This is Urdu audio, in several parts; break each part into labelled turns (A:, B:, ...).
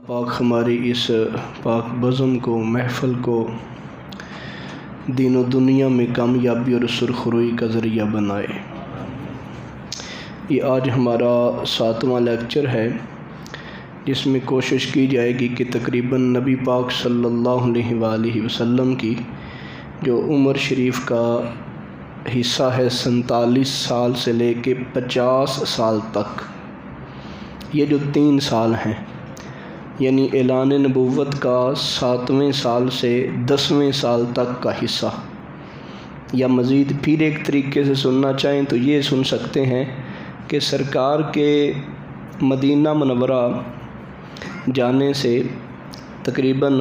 A: پاک ہماری اس پاک بزم کو، محفل کو دین و دنیا میں کامیابی اور سرخروئی کا ذریعہ بنائے۔ یہ آج ہمارا 7واں لیکچر ہے، جس میں کوشش کی جائے گی کہ تقریباً نبی پاک صلی اللہ علیہ وآلہ وسلم کی جو عمر شریف کا حصہ ہے 47 سال سے لے کے 50 سال تک، یہ جو 3 سال ہیں، یعنی اعلان نبوت کا 7ویں سال سے 10ویں سال تک کا حصہ، یا مزید پھر ایک طریقے سے سننا چاہیں تو یہ سن سکتے ہیں کہ سرکار کے مدینہ منورہ جانے سے تقریباً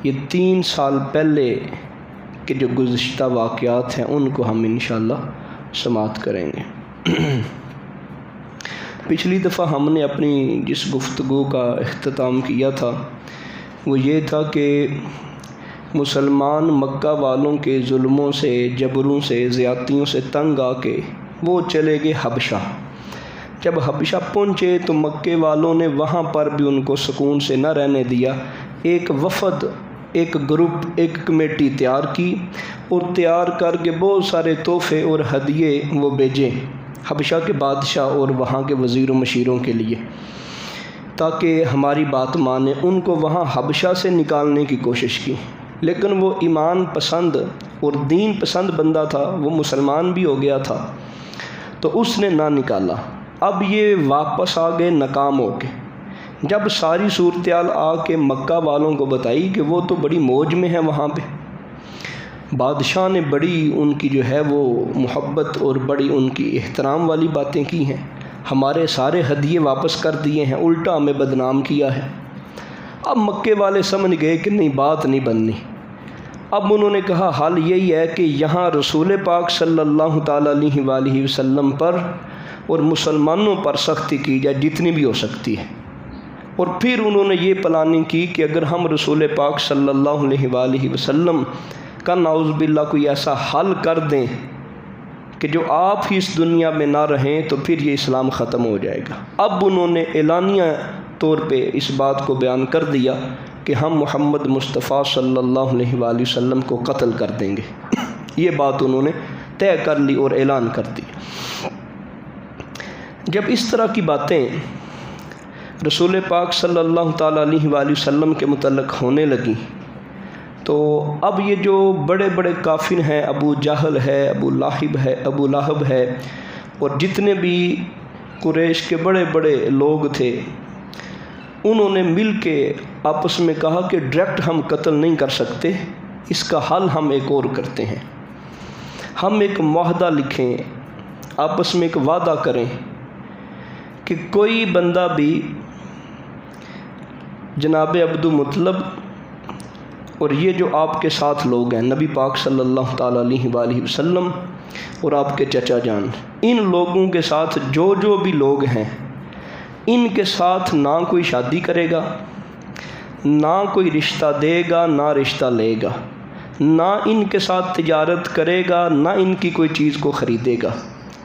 A: یہ 3 سال پہلے کے جو گزشتہ واقعات ہیں ان کو ہم انشاءاللہ سماعت کریں گے۔ پچھلی دفعہ ہم نے اپنی جس گفتگو کا اختتام کیا تھا وہ یہ تھا کہ مسلمان مکہ والوں کے ظلموں سے، جبروں سے، زیادتیوں سے تنگ آ کے وہ چلے گئے حبشہ۔ جب حبشہ پہنچے تو مکے والوں نے وہاں پر بھی ان کو سکون سے نہ رہنے دیا، ایک وفد، ایک گروپ، ایک کمیٹی تیار کی اور تیار کر کے بہت سارے تحفے اور ہدیے وہ بھیجے حبشہ کے بادشاہ اور وہاں کے وزیر و مشیروں کے لیے، تاکہ ہماری بات مانے۔ ان کو وہاں حبشہ سے نکالنے کی کوشش کی، لیکن وہ ایمان پسند اور دین پسند بندہ تھا، وہ مسلمان بھی ہو گیا تھا، تو اس نے نہ نکالا۔ اب یہ واپس آ گئے ناکام ہو کے۔ جب ساری صورتحال آ کے مکہ والوں کو بتائی کہ وہ تو بڑی موج میں ہیں وہاں پہ، بادشاہ نے بڑی ان کی جو ہے وہ محبت اور بڑی ان کی احترام والی باتیں کی ہیں، ہمارے سارے ہدیے واپس کر دیے ہیں، الٹا ہمیں بدنام کیا ہے۔ اب مکے والے سمجھ گئے کہ نہیں، بات نہیں بننی۔ اب انہوں نے کہا حل یہی ہے کہ یہاں رسول پاک صلی اللہ تعالیٰ علیہ وآلہ وسلم پر اور مسلمانوں پر سختی کی جائے جتنی بھی ہو سکتی ہے۔ اور پھر انہوں نے یہ پلاننگ کی کہ اگر ہم رسول پاک صلی اللہ علیہ وآلہ وسلم کا نعوذ باللہ کوئی ایسا حل کر دیں کہ جو آپ ہی اس دنیا میں نہ رہیں تو پھر یہ اسلام ختم ہو جائے گا۔ اب انہوں نے اعلانیہ طور پہ اس بات کو بیان کر دیا کہ ہم محمد مصطفیٰ صلی اللہ علیہ وآلہ وسلم کو قتل کر دیں گے۔ یہ بات انہوں نے طے کر لی اور اعلان کر دی۔ جب اس طرح کی باتیں رسول پاک صلی اللہ تعالیٰ علیہ وآلہ وسلم کے متعلق ہونے لگیں تو اب یہ جو بڑے بڑے کافر ہیں، ابو جہل ہے، ابو لہب ہے اور جتنے بھی قریش کے بڑے بڑے لوگ تھے، انہوں نے مل کے آپس میں کہا کہ ڈائریکٹ ہم قتل نہیں کر سکتے، اس کا حل ہم ایک اور کرتے ہیں، ہم ایک معاہدہ لکھیں، آپس میں ایک وعدہ کریں کہ کوئی بندہ بھی جناب عبد المطلب اور یہ جو آپ کے ساتھ لوگ ہیں، نبی پاک صلی اللہ تعالیٰ علیہ وآلہ وسلم اور آپ کے چچا جان، ان لوگوں کے ساتھ جو بھی لوگ ہیں، ان کے ساتھ نہ کوئی شادی کرے گا، نہ کوئی رشتہ دے گا، نہ رشتہ لے گا، نہ ان کے ساتھ تجارت کرے گا، نہ ان کی کوئی چیز کو خریدے گا،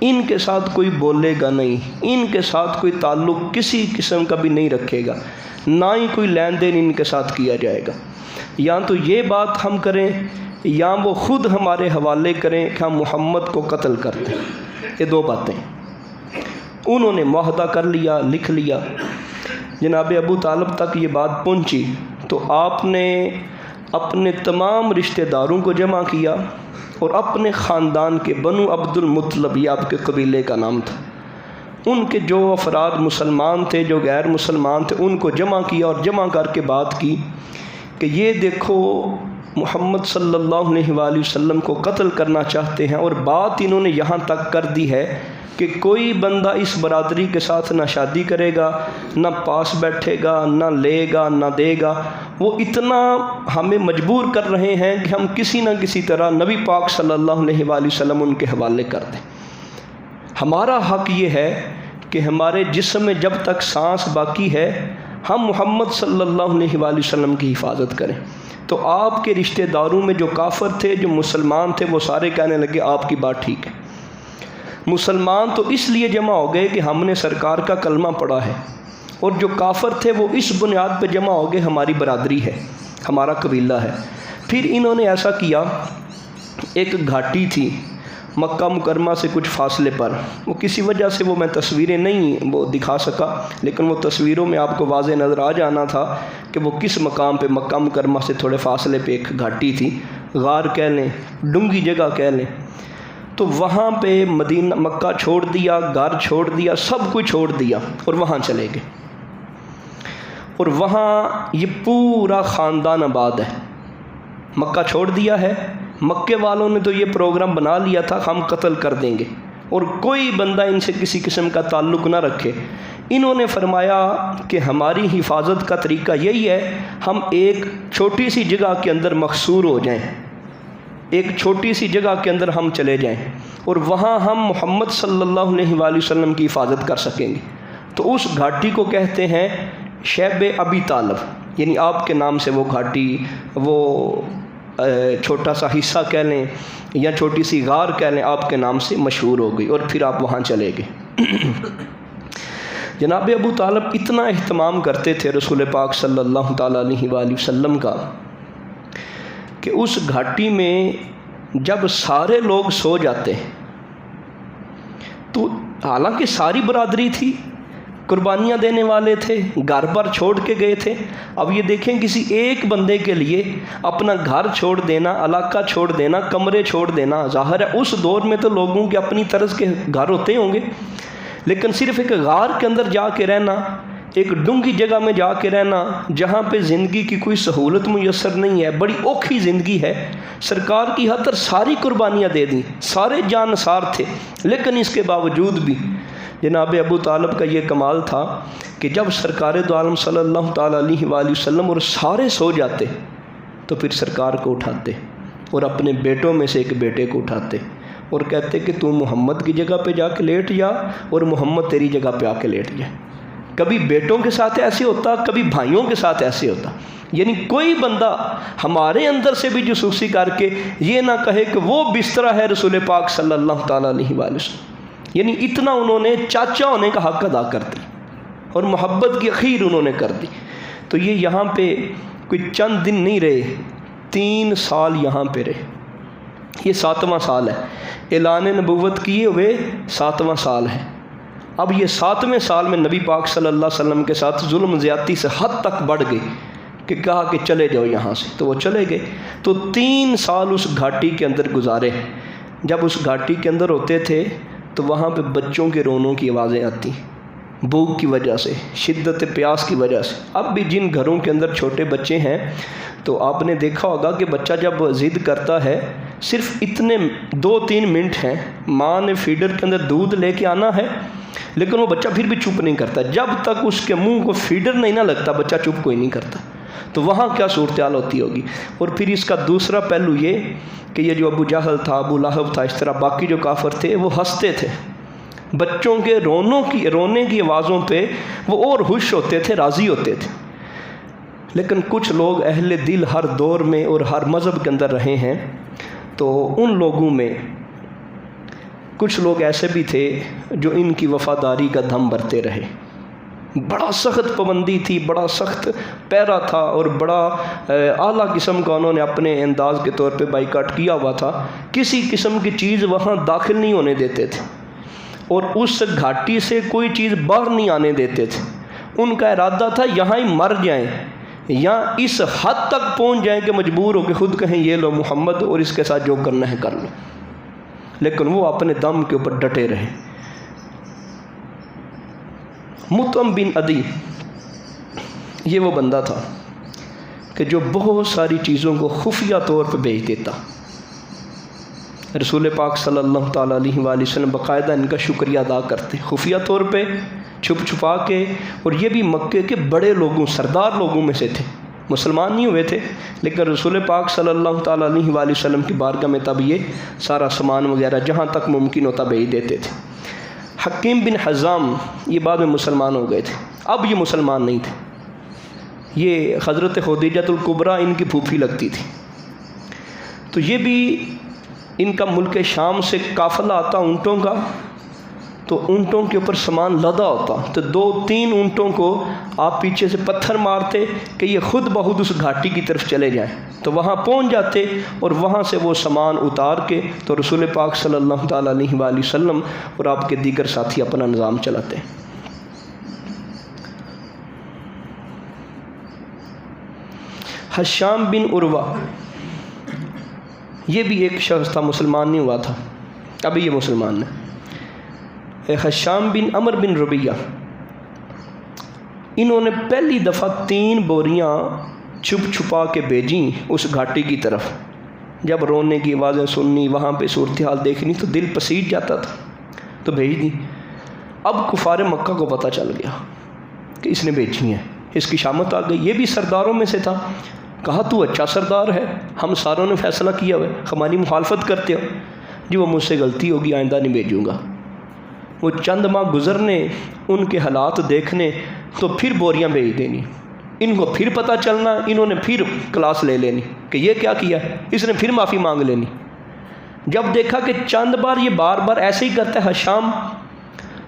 A: ان کے ساتھ کوئی بولے گا نہیں، ان کے ساتھ کوئی تعلق کسی قسم کا بھی نہیں رکھے گا، نہ ہی کوئی لین دین ان کے ساتھ کیا جائے گا۔ یا تو یہ بات ہم کریں یا وہ خود ہمارے حوالے کریں کہ ہم محمد کو قتل کر دیں۔ یہ 2 باتیں انہوں نے معاہدہ کر لیا، لکھ لیا۔ جناب ابو طالب تک یہ بات پہنچی تو آپ نے اپنے تمام رشتہ داروں کو جمع کیا اور اپنے خاندان کے بنو عبد المطلب، یہ آپ کے قبیلے کا نام تھا، ان کے جو افراد مسلمان تھے، جو غیر مسلمان تھے، ان کو جمع کیا اور جمع کر کے بات کی کہ یہ دیکھو محمد صلی اللہ علیہ وآلہ وسلم کو قتل کرنا چاہتے ہیں، اور بات انہوں نے یہاں تک کر دی ہے کہ کوئی بندہ اس برادری کے ساتھ نہ شادی کرے گا، نہ پاس بیٹھے گا، نہ لے گا، نہ دے گا۔ وہ اتنا ہمیں مجبور کر رہے ہیں کہ ہم کسی نہ کسی طرح نبی پاک صلی اللہ علیہ وآلہ وسلم ان کے حوالے کر دیں۔ ہمارا حق یہ ہے کہ ہمارے جسم میں جب تک سانس باقی ہے ہم محمد صلی اللہ علیہ وآلہ وسلم کی حفاظت کریں۔ تو آپ کے رشتہ داروں میں جو کافر تھے، جو مسلمان تھے، وہ سارے کہنے لگے آپ کی بات ٹھیک ہے۔ مسلمان تو اس لیے جمع ہو گئے کہ ہم نے سرکار کا کلمہ پڑھا ہے، اور جو کافر تھے وہ اس بنیاد پہ جمع ہو گئے ہماری برادری ہے، ہمارا قبیلہ ہے۔ پھر انہوں نے ایسا کیا، ایک گھاٹی تھی مکہ مکرمہ سے کچھ فاصلے پر، وہ کسی وجہ سے وہ میں تصویریں نہیں وہ دکھا سکا، لیکن وہ تصویروں میں آپ کو واضح نظر آ جانا تھا کہ وہ کس مقام پہ، مکہ مکرمہ سے تھوڑے فاصلے پہ ایک گھاٹی تھی، غار کہہ لیں، ڈونگی جگہ کہہ لیں۔ تو وہاں پہ مدینہ مکہ چھوڑ دیا، گھر چھوڑ دیا، سب کچھ چھوڑ دیا اور وہاں چلے گئے، اور وہاں یہ پورا خاندان آباد ہے۔ مکہ چھوڑ دیا ہے، مکے والوں نے تو یہ پروگرام بنا لیا تھا ہم قتل کر دیں گے، اور کوئی بندہ ان سے کسی قسم کا تعلق نہ رکھے۔ انہوں نے فرمایا کہ ہماری حفاظت کا طریقہ یہی ہے، ہم ایک چھوٹی سی جگہ کے اندر مقصور ہو جائیں، ایک چھوٹی سی جگہ کے اندر ہم چلے جائیں، اور وہاں ہم محمد صلی اللہ علیہ وآلہ وسلم کی حفاظت کر سکیں گے۔ تو اس گھاٹی کو کہتے ہیں شیب ابی طالب، یعنی آپ کے نام سے وہ گھاٹی، وہ چھوٹا سا حصہ کہہ لیں یا چھوٹی سی غار کہہ لیں، آپ کے نام سے مشہور ہو گئی، اور پھر آپ وہاں چلے گئے۔ جناب ابو طالب اتنا اہتمام کرتے تھے رسول پاک صلی اللہ تعالیٰ علیہ وآلہ وسلم کا کہ اس گھاٹی میں جب سارے لوگ سو جاتے تو حالانکہ ساری برادری تھی، قربانیاں دینے والے تھے، گھر پر چھوڑ کے گئے تھے، اب یہ دیکھیں کسی ایک بندے کے لیے اپنا گھر چھوڑ دینا، علاقہ چھوڑ دینا، کمرے چھوڑ دینا، ظاہر ہے اس دور میں تو لوگوں کے اپنی طرز کے گھر ہوتے ہوں گے، لیکن صرف ایک غار کے اندر جا کے رہنا، ایک ڈونگی جگہ میں جا کے رہنا جہاں پہ زندگی کی کوئی سہولت میسر نہیں ہے، بڑی اوکھی زندگی ہے۔ سرکار کی خاطر ساری قربانیاں دے دیں، سارے جان نثار تھے، لیکن اس کے باوجود بھی جناب ابو طالب کا یہ کمال تھا کہ جب سرکار دو عالم صلی اللہ تعالیٰ علیہ وآلہ وسلم اور سارے سو جاتے تو پھر سرکار کو اٹھاتے اور اپنے بیٹوں میں سے ایک بیٹے کو اٹھاتے اور کہتے کہ تو محمد کی جگہ پہ جا کے لیٹ جا اور محمد تیری جگہ پہ آ کے لیٹ جائے۔ کبھی بیٹوں کے ساتھ ایسے ہوتا، کبھی بھائیوں کے ساتھ ایسے ہوتا، یعنی کوئی بندہ ہمارے اندر سے بھی جاسوسی کر کے یہ نہ کہے کہ وہ بستر ہے رسول پاک صلی اللہ تعالیٰ علیہ وآلہ وسلم، یعنی اتنا انہوں نے چاچا ہونے کا حق ادا کر دی اور محبت کی اخیر انہوں نے کر دی۔ تو یہ یہاں پہ کوئی چند دن نہیں رہے، 3 سال یہاں پہ رہے، یہ 7واں سال ہے، اعلان نبوت کیے ہوئے 7واں سال ہے۔ اب یہ 7ویں سال میں نبی پاک صلی اللہ علیہ وسلم کے ساتھ ظلم زیادتی سے حد تک بڑھ گئی کہ کہا کہ چلے جاؤ یہاں سے، تو وہ چلے گئے۔ تو 3 سال اس گھاٹی کے اندر گزارے۔ جب اس گھاٹی کے اندر ہوتے تھے تو وہاں پہ بچوں کے رونوں کی آوازیں آتی، بھوک کی وجہ سے، شدت پیاس کی وجہ سے۔ اب بھی جن گھروں کے اندر چھوٹے بچے ہیں تو آپ نے دیکھا ہوگا کہ بچہ جب ضد کرتا ہے، صرف اتنے 2-3 منٹ ہیں، ماں نے فیڈر کے اندر دودھ لے کے آنا ہے، لیکن وہ بچہ پھر بھی چپ نہیں کرتا، جب تک اس کے منہ کو فیڈر نہیں نہ لگتا بچہ چپ کوئی نہیں کرتا۔ تو وہاں کیا صورتحال ہوتی ہوگی۔ اور پھر اس کا دوسرا پہلو یہ کہ یہ جو ابو جہل تھا، ابو لہب تھا، اس طرح باقی جو کافر تھے وہ ہنستے تھے، بچوں کے رونے کی آوازوں پہ وہ اور خوش ہوتے تھے، راضی ہوتے تھے۔ لیکن کچھ لوگ اہل دل ہر دور میں اور ہر مذہب کے اندر رہے ہیں، تو ان لوگوں میں کچھ لوگ ایسے بھی تھے جو ان کی وفاداری کا دم بھرتے رہے۔ بڑا سخت پابندی تھی، بڑا سخت پیرا تھا، اور بڑا اعلیٰ قسم کا انہوں نے اپنے انداز کے طور پہ بائیکاٹ کیا ہوا تھا، کسی قسم کی چیز وہاں داخل نہیں ہونے دیتے تھے، اور اس گھاٹی سے کوئی چیز باہر نہیں آنے دیتے تھے۔ ان کا ارادہ تھا یہاں ہی مر جائیں یا اس حد تک پہنچ جائیں کہ مجبور ہو کے خود کہیں یہ لو محمد اور اس کے ساتھ جو کرنا ہے کر لو، لیکن وہ اپنے دم کے اوپر ڈٹے رہے۔ مطعم بن عدی یہ وہ بندہ تھا کہ جو بہت ساری چیزوں کو خفیہ طور پہ بیچ دیتا۔ رسول پاک صلی اللہ تعالیٰ علیہ وآلہ وسلم باقاعدہ ان کا شکریہ ادا کرتے، خفیہ طور پہ چھپ چھپا کے، اور یہ بھی مکے کے بڑے لوگوں، سردار لوگوں میں سے تھے، مسلمان نہیں ہوئے تھے، لیکن رسول پاک صلی اللہ تعالیٰ علیہ وآلہ وسلم کی بارگاہ میں تب یہ سارا سامان وغیرہ جہاں تک ممکن ہوتا بھیج دیتے تھے۔ حکیم بن حزام یہ بعد میں مسلمان ہو گئے تھے، اب یہ مسلمان نہیں تھے، یہ حضرت خدیجہ الکبریٰ ان کی پھوپھی لگتی تھی۔ تو یہ بھی ان کا ملک شام سے قافلہ آتا اونٹوں کا، تو اونٹوں کے اوپر سامان لدا ہوتا، تو 2-3 اونٹوں کو آپ پیچھے سے پتھر مارتے کہ یہ خود بخود اس گھاٹی کی طرف چلے جائیں، تو وہاں پہنچ جاتے اور وہاں سے وہ سامان اتار کے تو رسول پاک صلی اللہ تعالیٰ علیہ وآلہ وسلم اور آپ کے دیگر ساتھی اپنا نظام چلاتے ہیں۔ حشام بن عروہ، یہ بھی ایک شخص تھا، مسلمان نہیں ہوا تھا، ابھی یہ مسلمان ہے۔ حشام بن عمر بن ربیہ، انہوں نے پہلی دفعہ 3 بوریاں چھپ چھپا کے بھیجیں اس گھاٹی کی طرف۔ جب رونے کی آوازیں سننی، وہاں پہ صورتحال دیکھنی تو دل پسیج جاتا تھا، تو بھیج دی۔ اب کفار مکہ کو پتہ چل گیا کہ اس نے بھیجی ہیں، اس کی شامت آ گئی۔ یہ بھی سرداروں میں سے تھا، کہا تو اچھا سردار ہے، ہم ساروں نے فیصلہ کیا ہوا ہے، ہماری مخالفت کرتے ہو؟ جی وہ مجھ سے غلطی ہوگی، آئندہ نہیں بھیجوں گا۔ وہ چند ماہ گزرنے، ان کے حالات دیکھنے، تو پھر بوریاں بھیج دینی، ان کو پھر پتہ چلنا، انہوں نے پھر کلاس لے لینی کہ یہ کیا کیا، اس نے پھر معافی مانگ لینی۔ جب دیکھا کہ چند بار یہ بار بار ایسے ہی کرتا ہے حشام،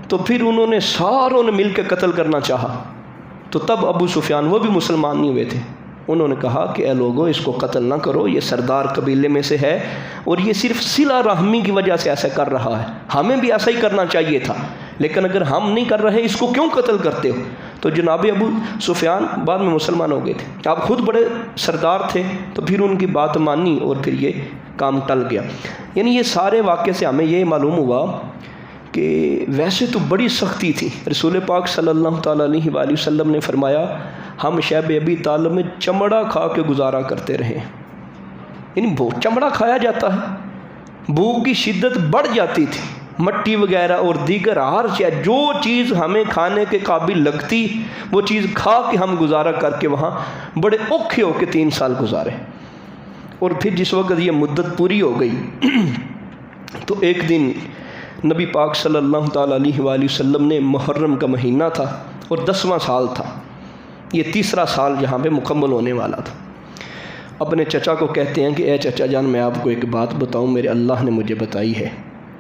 A: تو پھر انہوں نے ساروں نے مل کے قتل کرنا چاہا۔ تو تب ابو سفیان، وہ بھی مسلمان نہیں ہوئے تھے، انہوں نے کہا کہ اے لوگو اس کو قتل نہ کرو، یہ سردار قبیلے میں سے ہے اور یہ صرف صلہ رحمی کی وجہ سے ایسا کر رہا ہے، ہمیں بھی ایسا ہی کرنا چاہیے تھا، لیکن اگر ہم نہیں کر رہے اس کو کیوں قتل کرتے ہو؟ تو جناب ابو سفیان بعد میں مسلمان ہو گئے تھے، آپ خود بڑے سردار تھے، تو پھر ان کی بات مانی اور پھر یہ کام ٹل گیا۔ یعنی یہ سارے واقعے سے ہمیں یہ معلوم ہوا کہ ویسے تو بڑی سختی تھی۔ رسول پاک صلی اللہ تعالیٰ علیہ وآلہ وسلم نے فرمایا ہم شیب ابی طالب میں چمڑا کھا کے گزارا کرتے رہے، یعنی چمڑا کھایا جاتا ہے، بھوک کی شدت بڑھ جاتی تھی، مٹی وغیرہ اور دیگر ہر چیز، جو چیز ہمیں کھانے کے قابل لگتی وہ چیز کھا کے ہم گزارا کر کے وہاں بڑے اوکھے ہو کے 3 سال گزارے۔ اور پھر جس وقت یہ مدت پوری ہو گئی تو ایک دن نبی پاک صلی اللہ تعالیٰ علیہ وآلہ وسلم نے، محرم کا مہینہ تھا اور 10واں سال تھا، یہ 3را سال جہاں پہ مکمل ہونے والا تھا، اپنے چچا کو کہتے ہیں کہ اے چچا جان میں آپ کو ایک بات بتاؤں، میرے اللہ نے مجھے بتائی ہے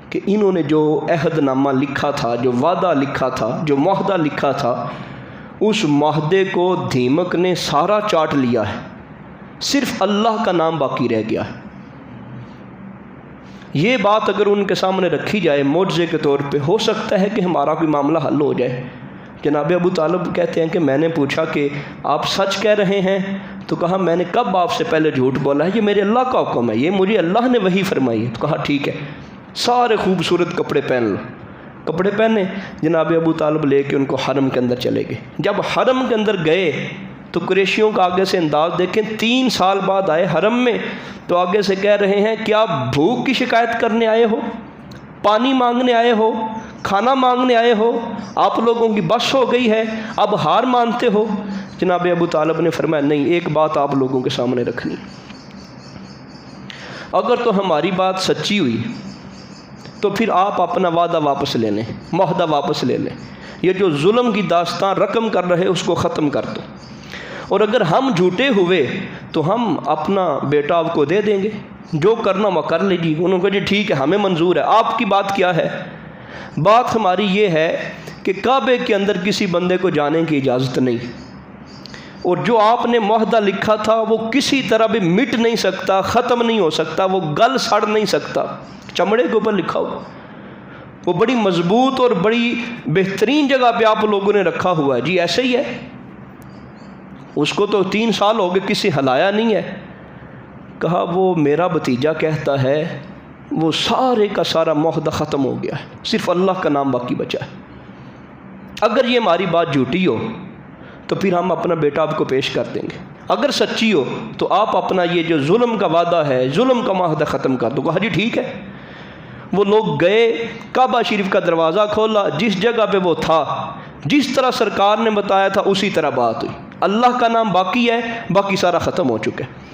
A: کہ انہوں نے جو عہد نامہ لکھا تھا، جو وعدہ لکھا تھا، جو معاہدہ لکھا تھا، اس معاہدے کو دھیمک نے سارا چاٹ لیا ہے، صرف اللہ کا نام باقی رہ گیا ہے۔ یہ بات اگر ان کے سامنے رکھی جائے معجزے کے طور پہ، ہو سکتا ہے کہ ہمارا کوئی معاملہ حل ہو جائے۔ جناب ابو طالب کہتے ہیں کہ میں نے پوچھا کہ آپ سچ کہہ رہے ہیں؟ تو کہا میں نے کب آپ سے پہلے جھوٹ بولا ہے، یہ میرے اللہ کا حکم ہے، یہ مجھے اللہ نے وحی فرمائی ہے۔ تو کہا ٹھیک ہے، سارے خوبصورت کپڑے پہن لو۔ کپڑے پہنے، جناب ابو طالب لے کے ان کو حرم کے اندر چلے گئے۔ جب حرم کے اندر گئے تو قریشیوں کا آگے سے انداز دیکھیں، 3 سال بعد آئے حرم میں، تو آگے سے کہہ رہے ہیں کیا بھوک کی شکایت کرنے آئے ہو، پانی مانگنے آئے ہو، کھانا مانگنے آئے ہو، آپ لوگوں کی بس ہو گئی ہے، اب ہار مانتے ہو؟ جناب ابو طالب نے فرمایا نہیں، ایک بات آپ لوگوں کے سامنے رکھنی، اگر تو ہماری بات سچی ہوئی تو پھر آپ اپنا وعدہ واپس لے لیں، معاہدہ واپس لے لیں، یہ جو ظلم کی داستان رقم کر رہے اس کو ختم کر دو، اور اگر ہم جھوٹے ہوئے تو ہم اپنا بیٹا آپ کو دے دیں گے، جو کرنا وہ کر لیجیے۔ انہوں نے کہا جی ٹھیک ہے، ہمیں منظور ہے، آپ کی بات کیا ہے؟ بات ہماری یہ ہے کہ کعبے کے اندر کسی بندے کو جانے کی اجازت نہیں، اور جو آپ نے معاہدہ لکھا تھا وہ کسی طرح بھی مٹ نہیں سکتا، ختم نہیں ہو سکتا، وہ گل سڑ نہیں سکتا، چمڑے کے اوپر لکھا ہوا، وہ بڑی مضبوط اور بڑی بہترین جگہ پہ آپ لوگوں نے رکھا ہوا ہے۔ جی ایسے ہی ہے، اس کو تو 3 سال ہو گئے، کسی ہلایا نہیں ہے۔ کہا وہ میرا بھتیجا کہتا ہے وہ سارے کا سارا معاہدہ ختم ہو گیا ہے، صرف اللہ کا نام باقی بچا ہے، اگر یہ ہماری بات جھوٹی ہو تو پھر ہم اپنا بیٹا آپ کو پیش کر دیں گے، اگر سچی ہو تو آپ اپنا یہ جو ظلم کا وعدہ ہے، ظلم کا معاہدہ ختم کر دو۔ کہا جی ٹھیک ہے۔ وہ لوگ گئے، کعبہ شریف کا دروازہ کھولا، جس جگہ پہ وہ تھا، جس طرح سرکار نے بتایا تھا اسی طرح بات ہوئی، اللہ کا نام باقی ہے، باقی سارا ختم ہو چکا ہے۔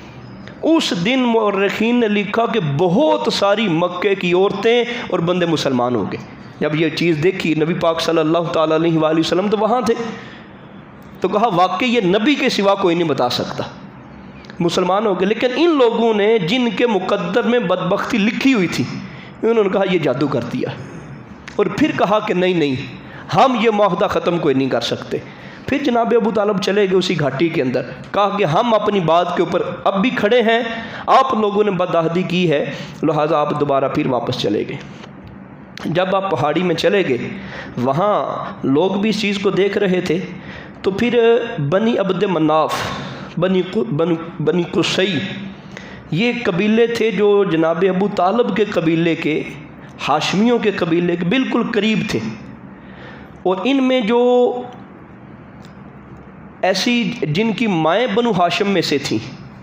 A: اس دن مورخین نے لکھا کہ بہت ساری مکے کی عورتیں اور بندے مسلمان ہو گئے۔ جب یہ چیز دیکھی نبی پاک صلی اللہ تعالیٰ علیہ وآلہ وسلم تو وہاں تھے، تو کہا واقعی یہ نبی کے سوا کوئی نہیں بتا سکتا، مسلمان ہو گئے۔ لیکن ان لوگوں نے جن کے مقدر میں بدبختی لکھی ہوئی تھی، انہوں نے کہا یہ جادو کر دیا، اور پھر کہا کہ نہیں ہم یہ معاہدہ ختم کوئی نہیں کر سکتے۔ پھر جناب ابو طالب چلے گئے اسی گھاٹی کے اندر، کہا کہ ہم اپنی بات کے اوپر اب بھی کھڑے ہیں، آپ لوگوں نے بدعہدی کی ہے، لہٰذا آپ دوبارہ پھر واپس چلے گئے۔ جب آپ پہاڑی میں چلے گئے، وہاں لوگ بھی اس چیز کو دیکھ رہے تھے، تو پھر بنی عبد مناف، بنی قصی، یہ قبیلے تھے جو جناب ابو طالب کے قبیلے کے، ہاشمیوں کے قبیلے کے بالکل قریب تھے، اور ان میں جو ایسی جن کی مائیں بنو ہاشم میں سے تھیں،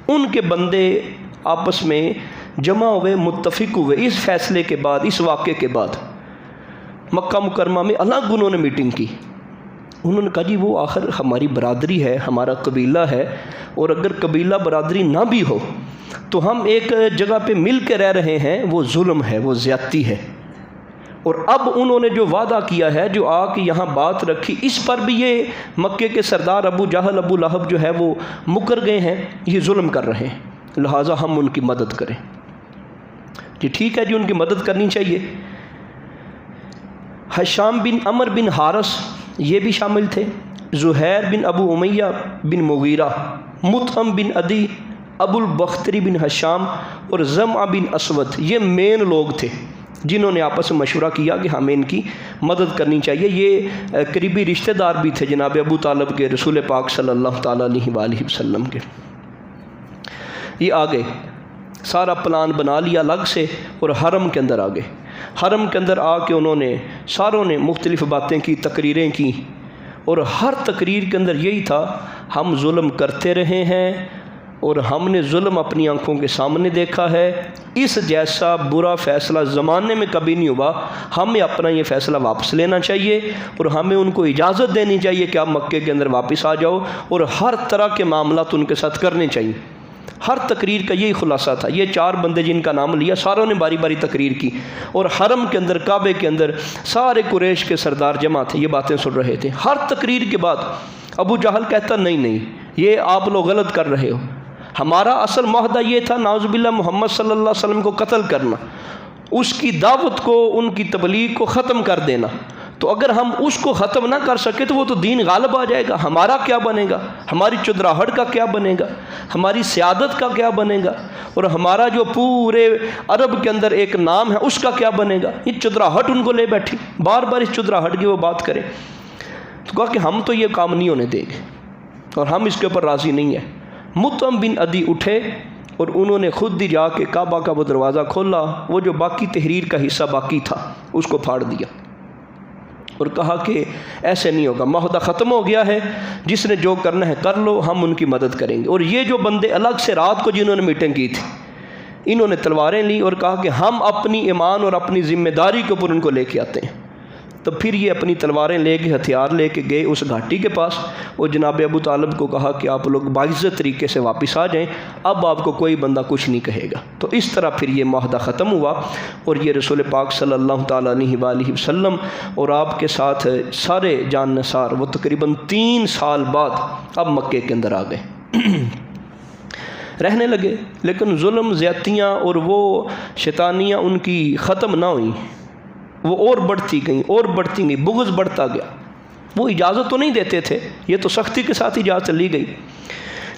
A: ان کے بندے آپس میں جمع ہوئے، متفق ہوئے اس فیصلے کے بعد، اس واقعے کے بعد۔ مکہ مکرمہ میں الگ انہوں نے میٹنگ کی، انہوں نے کہا جی وہ آخر ہماری برادری ہے، ہمارا قبیلہ ہے، اور اگر قبیلہ برادری نہ بھی ہو تو ہم ایک جگہ پہ مل کے رہ رہے ہیں، وہ ظلم ہے، وہ زیادتی ہے۔ اور اب انہوں نے جو وعدہ کیا ہے، جو آ کے یہاں بات رکھی، اس پر بھی یہ مکے کے سردار ابو جہل، ابو لہب جو ہے وہ مکر گئے ہیں، یہ ظلم کر رہے ہیں، لہٰذا ہم ان کی مدد کریں۔ جی ٹھیک ہے جی، ان کی مدد کرنی چاہیے۔ ہشام بن عمر بن حارث یہ بھی شامل تھے، زہیر بن ابو امیہ بن مغیرہ، مطعم بن عدی، ابو البختری بن ہشام اور زمعہ بن اسود، یہ مین لوگ تھے جنہوں نے آپس میں مشورہ کیا کہ ہمیں ان کی مدد کرنی چاہیے۔ یہ قریبی رشتہ دار بھی تھے جناب ابو طالب کے، رسول پاک صلی اللہ تعالیٰ علیہ وآلہ وسلم کے۔ یہ آگے سارا پلان بنا لیا الگ سے، اور حرم کے اندر آگے، حرم کے اندر آ کے انہوں نے ساروں نے مختلف باتیں کی، تقریریں کی، اور ہر تقریر کے اندر یہی تھا، ہم ظلم کرتے رہے ہیں اور ہم نے ظلم اپنی آنکھوں کے سامنے دیکھا ہے، اس جیسا برا فیصلہ زمانے میں کبھی نہیں ہوا، ہمیں اپنا یہ فیصلہ واپس لینا چاہیے، اور ہمیں ان کو اجازت دینی چاہیے کہ آپ مکے کے اندر واپس آ جاؤ، اور ہر طرح کے معاملات ان کے ساتھ کرنے چاہیے۔ ہر تقریر کا یہی خلاصہ تھا۔ یہ 4 بندے جن کا نام لیا، ساروں نے باری باری تقریر کی، اور حرم کے اندر، کعبے کے اندر سارے قریش کے سردار جمع تھے، یہ باتیں سن رہے تھے۔ ہر تقریر کے بعد ابو جہل کہتا نہیں یہ آپ لوگ غلط کر رہے ہو، ہمارا اصل معاہدہ یہ تھا نعوذ باللہ محمد صلی اللہ علیہ وسلم کو قتل کرنا، اس کی دعوت کو، ان کی تبلیغ کو ختم کر دینا، تو اگر ہم اس کو ختم نہ کر سکے تو وہ تو دین غالب آ جائے گا، ہمارا کیا بنے گا، ہماری چودراہٹ کا کیا بنے گا، ہماری سیادت کا کیا بنے گا، اور ہمارا جو پورے عرب کے اندر ایک نام ہے اس کا کیا بنے گا۔ یہ چودراہٹ ان کو لے بیٹھی، بار بار اس چودراہٹ کی وہ بات کریں، تو کہا کہ ہم تو یہ کام نہیں ہونے دیں گے، اور ہم اس کے اوپر راضی نہیں ہیں۔ مطعم بن عدی اٹھے اور انہوں نے خود ہی جا کے کعبہ کا وہ دروازہ کھولا، وہ جو باقی تحریر کا حصہ باقی تھا اس کو پھاڑ دیا، اور کہا کہ ایسے نہیں ہوگا، معاہدہ ختم ہو گیا ہے، جس نے جو کرنا ہے کر لو، ہم ان کی مدد کریں گے۔ اور یہ جو بندے الگ سے رات کو جنہوں نے میٹنگ کی تھی، انہوں نے تلواریں لی اور کہا کہ ہم اپنی ایمان اور اپنی ذمہ داری کے اوپر ان کو لے کے آتے ہیں۔ تو پھر یہ اپنی تلواریں لے کے، ہتھیار لے کے گئے اس گھاٹی کے پاس، اور جناب ابو طالب کو کہا کہ آپ لوگ باعزت طریقے سے واپس آ جائیں، اب آپ کو کوئی بندہ کچھ نہیں کہے گا۔ تو اس طرح پھر یہ معاہدہ ختم ہوا، اور یہ رسول پاک صلی اللہ تعالیٰ علیہ وآلہ وسلم اور آپ کے ساتھ سارے جان نثار وہ تقریباً 3 سال بعد اب مکے کے اندر آ گئے، رہنے لگے، لیکن ظلم، زیادتیاں اور وہ شیطانیاں ان کی ختم نہ ہوئیں، وہ اور بڑھتی گئیں اور بڑھتی گئیں، بغض بڑھتا گیا۔ وہ اجازت تو نہیں دیتے تھے، یہ تو سختی کے ساتھ اجازت لی گئی،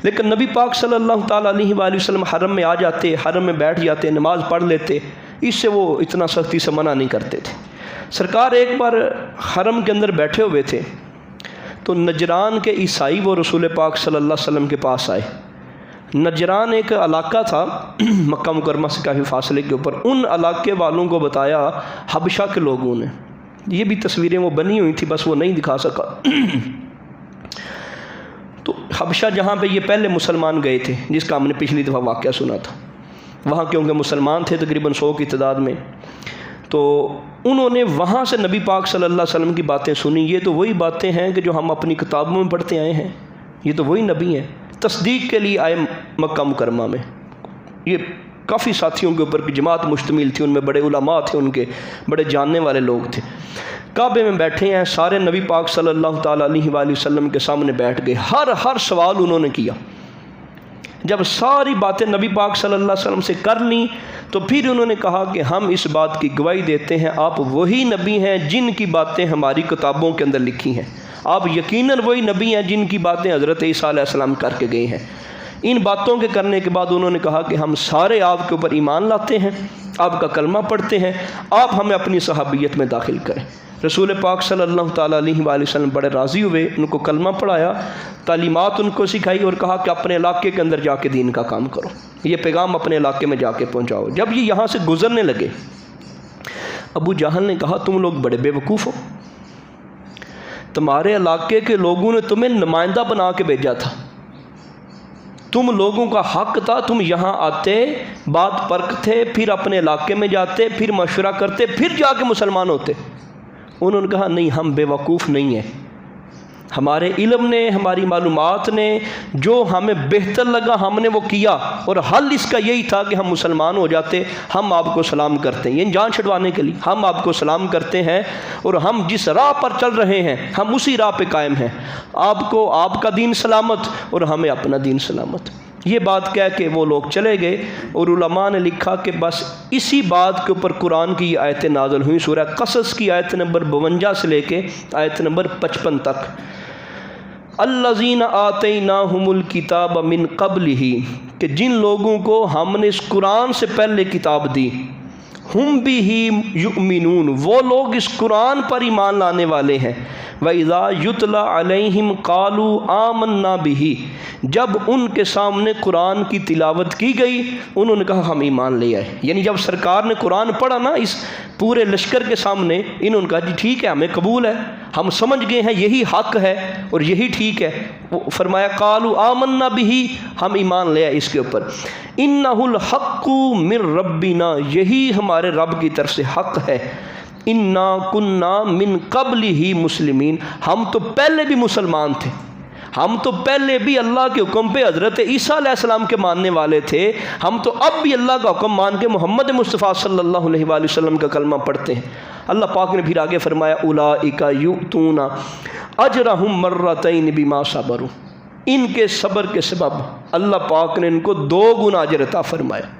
A: لیکن نبی پاک صلی اللہ تعالیٰ علیہ وآلہ وسلم حرم میں آ جاتے، حرم میں بیٹھ جاتے، نماز پڑھ لیتے، اس سے وہ اتنا سختی سے منع نہیں کرتے تھے۔ سرکار ایک بار حرم کے اندر بیٹھے ہوئے تھے، تو نجران کے عیسائی وہ رسول پاک صلی اللہ علیہ وسلم کے پاس آئے۔ نجران ایک علاقہ تھا مکہ مکرمہ سے کافی فاصلے کے اوپر، ان علاقے والوں کو بتایا حبشہ کے لوگوں نے، یہ بھی تصویریں وہ بنی ہوئی تھی، بس وہ نہیں دکھا سکا۔ تو حبشہ جہاں پہ یہ پہلے مسلمان گئے تھے، جس کا ہم نے پچھلی دفعہ واقعہ سنا تھا، وہاں کیونکہ مسلمان تھے تقریباً 100 کی تعداد میں، تو انہوں نے وہاں سے نبی پاک صلی اللہ علیہ وسلم کی باتیں سنی۔ یہ تو وہی باتیں ہیں کہ جو ہم اپنی کتابوں میں پڑھتے آئے ہیں، یہ تو وہی نبی ہیں، تصدیق کے لیے آئے مکہ مکرمہ میں۔ یہ کافی ساتھیوں کے اوپر کی جماعت مشتمل تھی، ان میں بڑے علماء تھے، ان کے بڑے جاننے والے لوگ تھے۔ کعبے میں بیٹھے ہیں، سارے نبی پاک صلی اللہ تعالیٰ علیہ وآلہ وسلم کے سامنے بیٹھ گئے، ہر سوال انہوں نے کیا۔ جب ساری باتیں نبی پاک صلی اللہ علیہ وسلم سے کر لیں تو پھر انہوں نے کہا کہ ہم اس بات کی گواہی دیتے ہیں آپ وہی نبی ہیں جن کی باتیں ہماری کتابوں کے اندر لکھی ہیں، آپ یقیناً وہی نبی ہیں جن کی باتیں حضرت عیسیٰ علیہ السلام کر کے گئے ہیں۔ ان باتوں کے کرنے کے بعد انہوں نے کہا کہ ہم سارے آپ کے اوپر ایمان لاتے ہیں، آپ کا کلمہ پڑھتے ہیں، آپ ہمیں اپنی صحابیت میں داخل کریں۔ رسول پاک صلی اللہ تعالیٰ علیہ وآلہ وسلم بڑے راضی ہوئے، ان کو کلمہ پڑھایا، تعلیمات ان کو سکھائی اور کہا کہ اپنے علاقے کے اندر جا کے دین کا کام کرو، یہ پیغام اپنے علاقے میں جا کے پہنچاؤ۔ جب یہ یہاں سے گزرنے لگے، ابو جہل نے کہا تم لوگ بڑے بے وقوف ہو، تمہارے علاقے کے لوگوں نے تمہیں نمائندہ بنا کے بھیجا تھا، تم لوگوں کا حق تھا، تم یہاں آتے، بات پرکھتے، پھر اپنے علاقے میں جاتے، پھر مشورہ کرتے، پھر جا کے مسلمان ہوتے۔ انہوں نے کہا نہیں، ہم بے وقوف نہیں ہیں، ہمارے علم نے، ہماری معلومات نے جو ہمیں بہتر لگا ہم نے وہ کیا، اور حل اس کا یہی تھا کہ ہم مسلمان ہو جاتے۔ ہم آپ کو سلام کرتے ہیں، یہ جان چھڑوانے کے لیے ہم آپ کو سلام کرتے ہیں، اور ہم جس راہ پر چل رہے ہیں ہم اسی راہ پہ قائم ہیں، آپ کو آپ کا دین سلامت اور ہمیں اپنا دین سلامت۔ یہ بات کہہ کے وہ لوگ چلے گئے، اور علماء نے لکھا کہ بس اسی بات کے اوپر قرآن کی یہ آیتیں نازل ہوئیں، سورہ قصص کی آیت نمبر 52 سے لے کے آیت نمبر 55 تک۔ الذین آتیناہم الکتاب من قبلہ، کہ جن لوگوں کو ہم نے اس قرآن سے پہلے کتاب دی، ہم بھی یؤمنون، وہ لوگ اس قرآن پر ایمان لانے والے ہیں۔ وَإِذَا يُتْلَى عَلَيْهِمْ قَالُوا آمَنَّا بِهِ، جب ان کے سامنے قرآن کی تلاوت کی گئی انہوں نے کہا ہم ایمان لے آئے۔ یعنی جب سرکار نے قرآن پڑھا نا اس پورے لشکر کے سامنے، انہوں نے کہا جی ٹھیک ہے، ہمیں قبول ہے، ہم سمجھ گئے ہیں یہی حق ہے اور یہی ٹھیک ہے۔ فرمایا قَالُوا آمَنَّا بِهِ، ہم ایمان لے آئے اس کے اوپر۔ إِنَّهُ الْحَقُّ مِن رَبِّنَا، یہی ہمارے رب کی طرف سے حق ہے۔ انا کننا من قبل ہی مسلمین، ہم تو پہلے بھی مسلمان تھے، ہم تو پہلے بھی اللہ کے حکم پہ حضرت عیسیٰ علیہ السلام کے ماننے والے تھے، ہم تو اب بھی اللہ کا حکم مان کے محمد مصطفیٰ صلی اللہ علیہ وآلہ وسلم کا کلمہ پڑھتے ہیں۔ اللہ پاک نے پھر آگے فرمایا اولئک یؤتون اجرہم مرتین بما صبروا، ان کے صبر کے سبب اللہ پاک نے ان کو 2 گنا اجر عطا فرمایا۔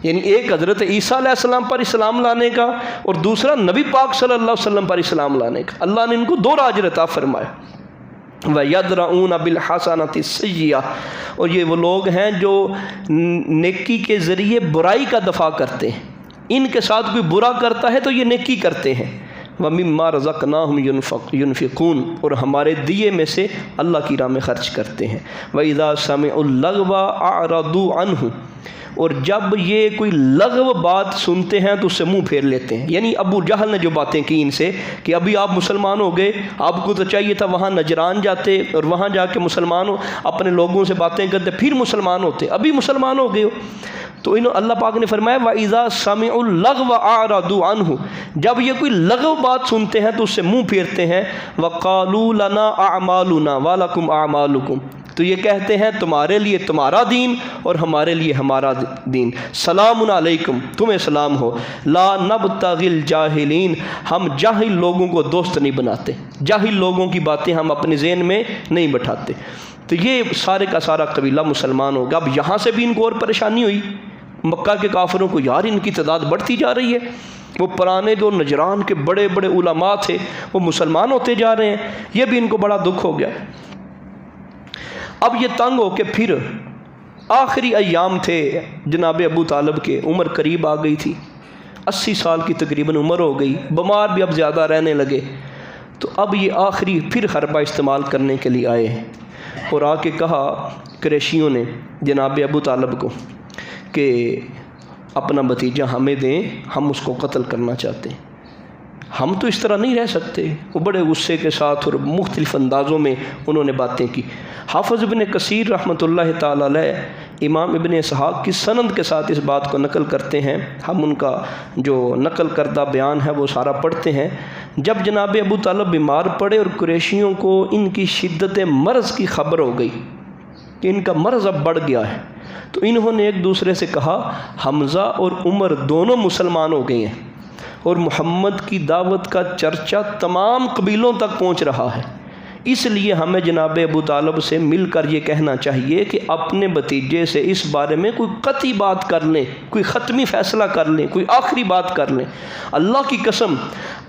A: یعنی ایک حضرت عیسیٰ علیہ السلام پر اسلام لانے کا، اور دوسرا نبی پاک صلی اللہ علیہ وسلم پر اسلام لانے کا، اللہ نے ان کو 2 اجر عطا فرمایا۔ وَيَدْرَؤُونَ بِالْحَسَنَةِ السَّيِّئَةِ، اور یہ وہ لوگ ہیں جو نیکی کے ذریعے برائی کا دفاع کرتے ہیں، ان کے ساتھ کوئی برا کرتا ہے تو یہ نیکی کرتے ہیں۔ وَمِمَّا رَزَقْنَاهُمْ يُنْفِقُونَ، اور ہمارے دیے میں سے اللہ کی راہ میں خرچ کرتے ہیں۔ وَإِذَا سَمِعُوا اللَّغْوَ أَعْرَضُوا عَنْهُ، اور جب یہ کوئی لغو بات سنتے ہیں تو اس سے منہ پھیر لیتے ہیں۔ یعنی ابو جہل نے جو باتیں کی ان سے کہ ابھی آپ مسلمان ہو گئے، آپ کو تو چاہیے تھا وہاں نجران جاتے اور وہاں جا کے مسلمان ہو، اپنے لوگوں سے باتیں کرتے پھر مسلمان ہوتے، ابھی مسلمان ہو گئے ہو۔ تو اللہ پاک نے فرمایا وَإِذَا سَمِعُوا اللَّغْوَ أَعْرَضُوا عَنْهُ، جب یہ کوئی لغو بات سنتے ہیں تو اس سے منہ پھیرتے ہیں۔ وَقَالُوا لَنَا أَعْمَالُنَا وَلَكُمْ أَعْمَالُكُمْ، تو یہ کہتے ہیں تمہارے لیے تمہارا دین اور ہمارے لیے ہمارا دین۔ سلام علیکم، تمہیں سلام ہو۔ لا نبتغی الجاہلین، ہم جاہل لوگوں کو دوست نہیں بناتے، جاہل لوگوں کی باتیں ہم اپنے ذہن میں نہیں بٹھاتے۔ تو یہ سارے کا سارا قبیلہ مسلمان ہوگا۔ اب یہاں سے بھی ان کو اور پریشانی ہوئی، مکہ کے کافروں کو، یار ان کی تعداد بڑھتی جا رہی ہے، وہ پرانے جو نجران کے بڑے بڑے علماء تھے وہ مسلمان ہوتے جا رہے ہیں، یہ بھی ان کو بڑا دکھ ہو گیا۔ اب یہ تنگ ہو کے پھر آخری ایام تھے جناب ابو طالب کے، عمر قریب آ گئی تھی، 80 سال کی تقریباً عمر ہو گئی، بیمار بھی اب زیادہ رہنے لگے، تو اب یہ آخری پھر حربہ استعمال کرنے کے لیے آئے ہیں، اور آ کے کہا قریشیوں نے جناب ابو طالب کو کہ اپنا بھتیجا ہمیں دیں، ہم اس کو قتل کرنا چاہتے ہیں، ہم تو اس طرح نہیں رہ سکتے۔ وہ بڑے غصے کے ساتھ اور مختلف اندازوں میں انہوں نے باتیں کی۔ حافظ ابن کثیر رحمۃ اللہ تعالی علیہ امام ابن اسحاق کی سند کے ساتھ اس بات کو نقل کرتے ہیں، ہم ان کا جو نقل کردہ بیان ہے وہ سارا پڑھتے ہیں۔ جب جناب ابو طالب بیمار پڑے اور قریشیوں کو ان کی شدت مرض کی خبر ہو گئی کہ ان کا مرض اب بڑھ گیا ہے، تو انہوں نے ایک دوسرے سے کہا حمزہ اور عمر دونوں مسلمان ہو گئے ہیں اور محمد کی دعوت کا چرچا تمام قبیلوں تک پہنچ رہا ہے، اس لیے ہمیں جناب ابو طالب سے مل کر یہ کہنا چاہیے کہ اپنے بھتیجے سے اس بارے میں کوئی قطعی بات کر لیں، کوئی ختمی فیصلہ کر لیں، کوئی آخری بات کر لیں۔ اللہ کی قسم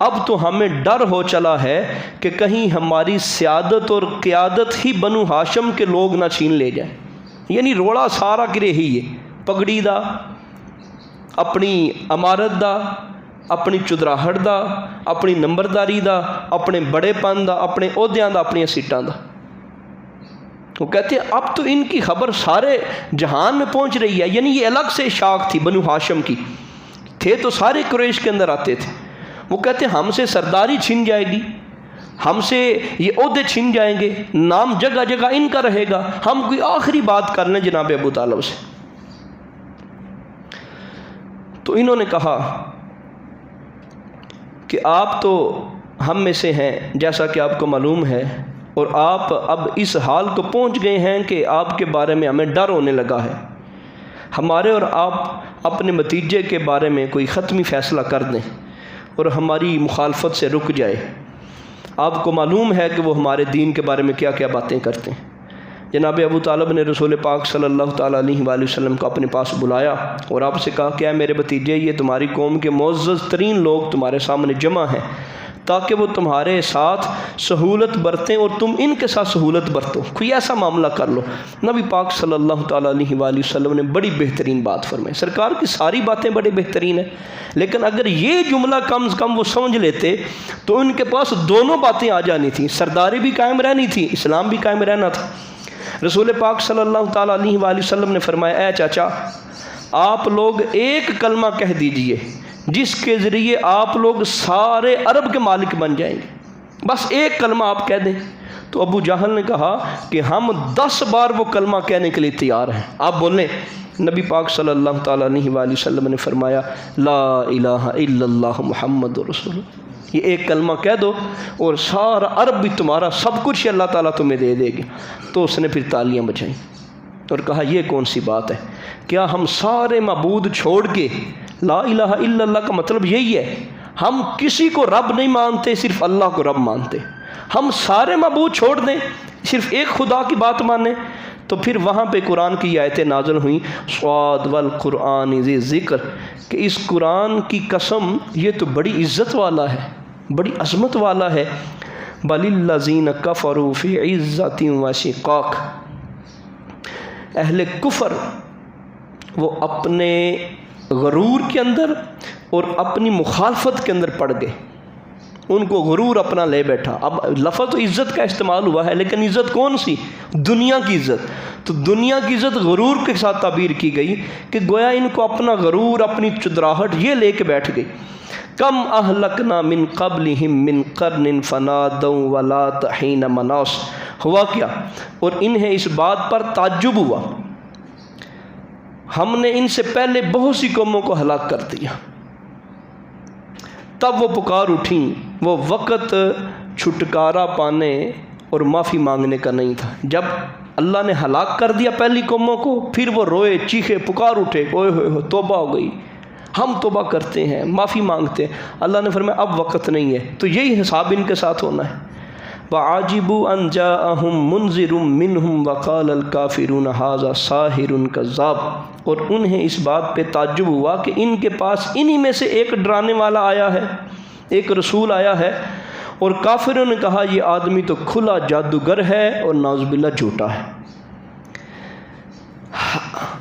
A: اب تو ہمیں ڈر ہو چلا ہے کہ کہیں ہماری سیادت اور قیادت ہی بنو ہاشم کے لوگ نہ چھین لے جائیں۔ یعنی روڑا سارا گرے ہی ہے، پگڑی دا، اپنی امارت دا، اپنی چدراہٹ دا، اپنی نمبرداری دا، اپنے بڑے پن دا، اپنے عہدیاں دا، اپنی سیٹاں دا۔ وہ کہتے ہیں اب تو ان کی خبر سارے جہان میں پہنچ رہی ہے۔ یعنی یہ الگ سے شاخ تھی بنو ہاشم کی، تھے تو سارے قریش کے اندر آتے تھے۔ وہ کہتے ہیں ہم سے سرداری چھن جائے گی، ہم سے یہ عہدے چھن جائیں گے، نام جگہ جگہ ان کا رہے گا، ہم کوئی آخری بات کر لیں جناب ابو طالب سے۔ تو انہوں نے کہا کہ آپ تو ہم میں سے ہیں جیسا کہ آپ کو معلوم ہے، اور آپ اب اس حال کو پہنچ گئے ہیں کہ آپ کے بارے میں ہمیں ڈر ہونے لگا ہے۔ ہمارے اور آپ اپنے بھتیجے کے بارے میں کوئی ختمی فیصلہ کر دیں اور ہماری مخالفت سے رک جائے۔ آپ کو معلوم ہے کہ وہ ہمارے دین کے بارے میں کیا کیا باتیں کرتے ہیں۔ جناب ابو طالب نے رسول پاک صلی اللہ تعالیٰ علیہ وآلہ وسلم کو اپنے پاس بلایا اور آپ سے کہا کہ اے میرے بھتیجے، یہ تمہاری قوم کے معزز ترین لوگ تمہارے سامنے جمع ہیں تاکہ وہ تمہارے ساتھ سہولت برتیں اور تم ان کے ساتھ سہولت برتو، کوئی ایسا معاملہ کر لو۔ نبی پاک صلی اللہ تعالیٰ علیہ وآلہ وسلم نے بڑی بہترین بات فرمائی۔ سرکار کی ساری باتیں بڑی بہترین ہیں، لیکن اگر یہ جملہ کم از کم وہ سمجھ لیتے تو ان کے پاس دونوں باتیں آ جانی تھیں، سرداری بھی قائم رہنی تھی، اسلام بھی قائم رہنا تھا۔ رسول پاک صلی اللہ تعالیٰ علیہ وآلہ وسلم نے فرمایا، اے چاچا، آپ لوگ ایک کلمہ کہہ دیجئے جس کے ذریعے آپ لوگ سارے عرب کے مالک بن جائیں گے، بس ایک کلمہ آپ کہہ دیں۔ تو ابو جہل نے کہا کہ ہم 10 بار وہ کلمہ کہنے کے لیے تیار ہیں، آپ بولیں۔ نبی پاک صلی اللہ تعالیٰ علیہ وآلہ وسلم نے فرمایا، لا الہ الا اللہ محمد رسول اللہ، یہ ایک کلمہ کہہ دو اور سارا عرب بھی تمہارا، سب کچھ اللہ تعالیٰ تمہیں دے دے گا۔ تو اس نے پھر تالیاں بجائیں اور کہا یہ کون سی بات ہے؟ کیا ہم سارے معبود چھوڑ کے، لا الہ الا اللہ کا مطلب یہی ہے ہم کسی کو رب نہیں مانتے، صرف اللہ کو رب مانتے، ہم سارے معبود چھوڑ دیں، صرف ایک خدا کی بات مانیں؟ تو پھر وہاں پہ قرآن کی آیتیں نازل ہوئیں، صاد والقرآن ذی ذکر، کہ اس قرآن کی قسم یہ تو بڑی عزت والا ہے، بڑی عظمت والا ہے۔ بل الذین کفروا فی عزت و شقاق، اہل کفر وہ اپنے غرور کے اندر اور اپنی مخالفت کے اندر پڑ گئے، ان کو غرور اپنا لے بیٹھا۔ اب لفظ عزت کا استعمال ہوا ہے، لیکن عزت کون سی؟ دنیا کی عزت۔ تو دنیا کی عزت غرور کے ساتھ تعبیر کی گئی کہ گویا ان کو اپنا غرور، اپنی چدراہٹ یہ لے کے بیٹھ گئی۔ کم اہلکنا من قبلہم من قرن فنادوا ولات حین مناص، ہوا کیا؟ اور انہیں اس بات پر تعجب ہوا، ہم نے ان سے پہلے بہت سی قوموں کو ہلاک کر دیا، تب وہ پکار اٹھیں، وہ وقت چھٹکارا پانے اور معافی مانگنے کا نہیں تھا۔ جب اللہ نے ہلاک کر دیا پہلی قوموں کو، پھر وہ روئے، چیخے، پکار اٹھے، اوئے ہوئے توبہ ہو گئی، ہم توبہ کرتے ہیں، معافی مانگتے ہیں۔ اللہ نے فرمایا اب وقت نہیں ہے، تو یہی حساب ان کے ساتھ ہونا ہے۔ وَعَجِبُوا أَن جَاءَهُم مُنذِرٌ مِّنْهُمْ وَقَالَ الْكَافِرُونَ هَٰذَا سَاحِرٌ كَذَّابٌ، اور انہیں اس بات پہ تعجب ہوا کہ ان کے پاس انہی میں سے ایک ڈرانے والا آیا ہے، ایک رسول آیا ہے، اور کافروں نے کہا یہ آدمی تو کھلا جادوگر ہے اور نعوذ باللہ جھوٹا ہے۔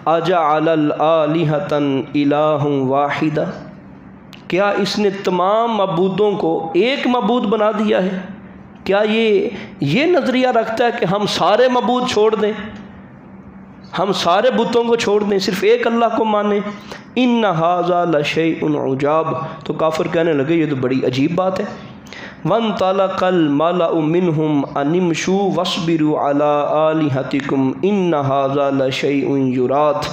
A: اجعل الآلہۃ الہ واحدہ، کیا اس نے تمام معبودوں کو ایک معبود بنا دیا ہے؟ کیا یہ نظریہ رکھتا ہے کہ ہم سارے معبود چھوڑ دیں، ہم سارے بتوں کو چھوڑ دیں، صرف ایک اللہ کو مانیں؟ ان ھذا لشیء عجاب، تو کافر کہنے لگے یہ تو بڑی عجیب بات ہے۔ وانطلق الملأ منهم ان امشوا واصبروا على آلهتكم ان ھذا لشیء یراد۔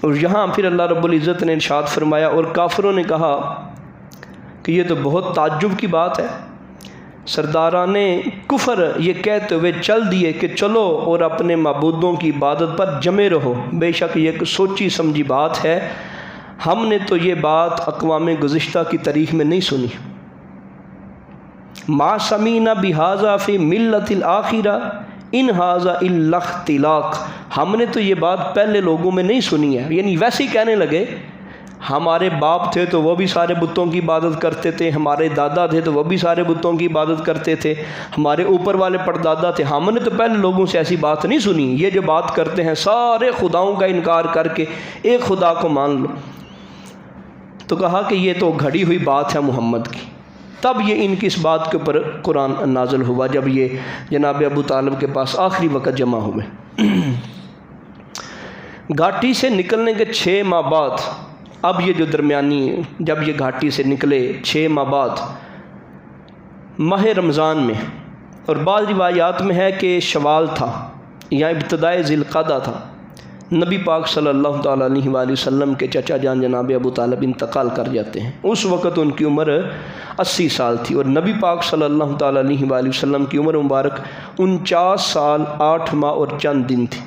A: اور یہاں پھر اللہ رب العزت نے ارشاد فرمایا، اور کافروں نے کہا کہ یہ تو بہت تعجب کی بات ہے۔ سرداران کفر یہ کہتے ہوئے چل دیے کہ چلو اور اپنے معبودوں کی عبادت پر جمے رہو، بے شک یہ ایک سوچی سمجھی بات ہے، ہم نے تو یہ بات اقوام گزشتہ کی تاریخ میں نہیں سنی۔ ما سمینا بہذا فی ملت الآخرہ ان ھذا الا اختلاق، ہم نے تو یہ بات پہلے لوگوں میں نہیں سنی ہے، یعنی ویسے ہی کہنے لگے ہمارے باپ تھے تو وہ بھی سارے بتوں کی عبادت کرتے تھے، ہمارے دادا تھے تو وہ بھی سارے بتوں کی عبادت کرتے تھے، ہمارے اوپر والے پردادا تھے، ہم نے تو پہلے لوگوں سے ایسی بات نہیں سنی، یہ جو بات کرتے ہیں سارے خداؤں کا انکار کر کے ایک خدا کو مان لو۔ تو کہا کہ یہ تو گھڑی ہوئی بات ہے محمد کی۔ تب یہ ان کی اس بات کے اوپر قرآن نازل ہوا جب یہ جناب ابو طالب کے پاس آخری وقت جمع ہوئے۔ گھاٹی سے نکلنے کے 6 ماہ بعد، اب یہ جو درمیانی جب یہ گھاٹی سے نکلے 6 ماہ بعد ماہ رمضان میں، اور بعض روایات میں ہے کہ شوال تھا یا ابتدائے ذی القعدہ تھا، نبی پاک صلی اللہ تعالیٰ علیہ وآلہ وسلم کے چچا جان جناب ابو طالب انتقال کر جاتے ہیں۔ اس وقت ان کی عمر 80 سال تھی، اور نبی پاک صلی اللہ تعالیٰ علیہ وآلہ وسلم کی عمر مبارک 49 سال 8 ماہ اور چند دن تھی،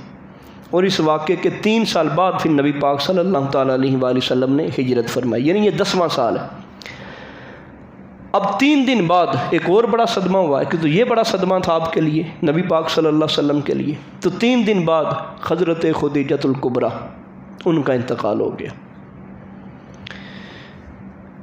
A: اور اس واقعے کے 3 سال بعد پھر نبی پاک صلی اللہ تعالیٰ علیہ وآلہ وسلم نے ہجرت فرمائی، یعنی یہ 10واں سال ہے۔ اب 3 دن بعد ایک اور بڑا صدمہ ہوا ہے، کہ تو یہ بڑا صدمہ تھا آپ کے لیے، نبی پاک صلی اللہ علیہ وسلم کے لیے، تو 3 دن بعد حضرت خدیجہ الکبریٰ ان کا انتقال ہو گیا،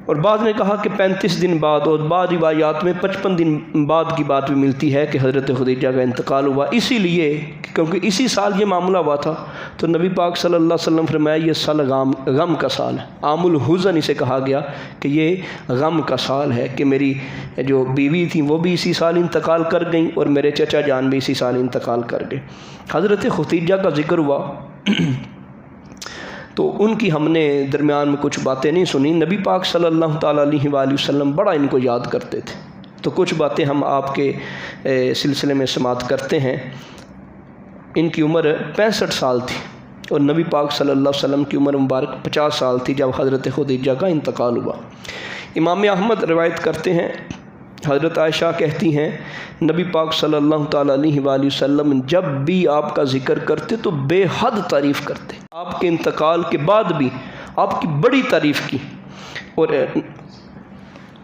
A: اور بعض نے کہا کہ 35 دن بعد، اور بعض روایات میں 55 دن بعد کی بات بھی ملتی ہے کہ حضرت خدیجہ کا انتقال ہوا، اسی لیے کیونکہ اسی سال یہ معاملہ ہوا تھا، تو نبی پاک صلی اللہ علیہ وسلم فرمایا یہ سال غم کا سال ہے، عام الحزن اسے کہا گیا کہ یہ غم کا سال ہے، کہ میری جو بیوی تھی وہ بھی اسی سال انتقال کر گئیں، اور میرے چچا جان بھی اسی سال انتقال کر گئے۔ حضرت خدیجہ کا ذکر ہوا تو ان کی ہم نے درمیان میں کچھ باتیں نہیں سنی، نبی پاک صلی اللہ تعالیٰ علیہ وآلہ وسلم بڑا ان کو یاد کرتے تھے، تو کچھ باتیں ہم آپ کے سلسلے میں سماعت کرتے ہیں۔ ان کی عمر 65 سال تھی، اور نبی پاک صلی اللہ علیہ وسلم کی عمر مبارک 50 سال تھی جب حضرت خدیجہ کا انتقال ہوا۔ امام احمد روایت کرتے ہیں، حضرت عائشہ کہتی ہیں نبی پاک صلی اللہ تعالیٰ علیہ وآلہ وسلم جب بھی آپ کا ذکر کرتے تو بے حد تعریف کرتے، آپ کے انتقال کے بعد بھی آپ کی بڑی تعریف کی، اور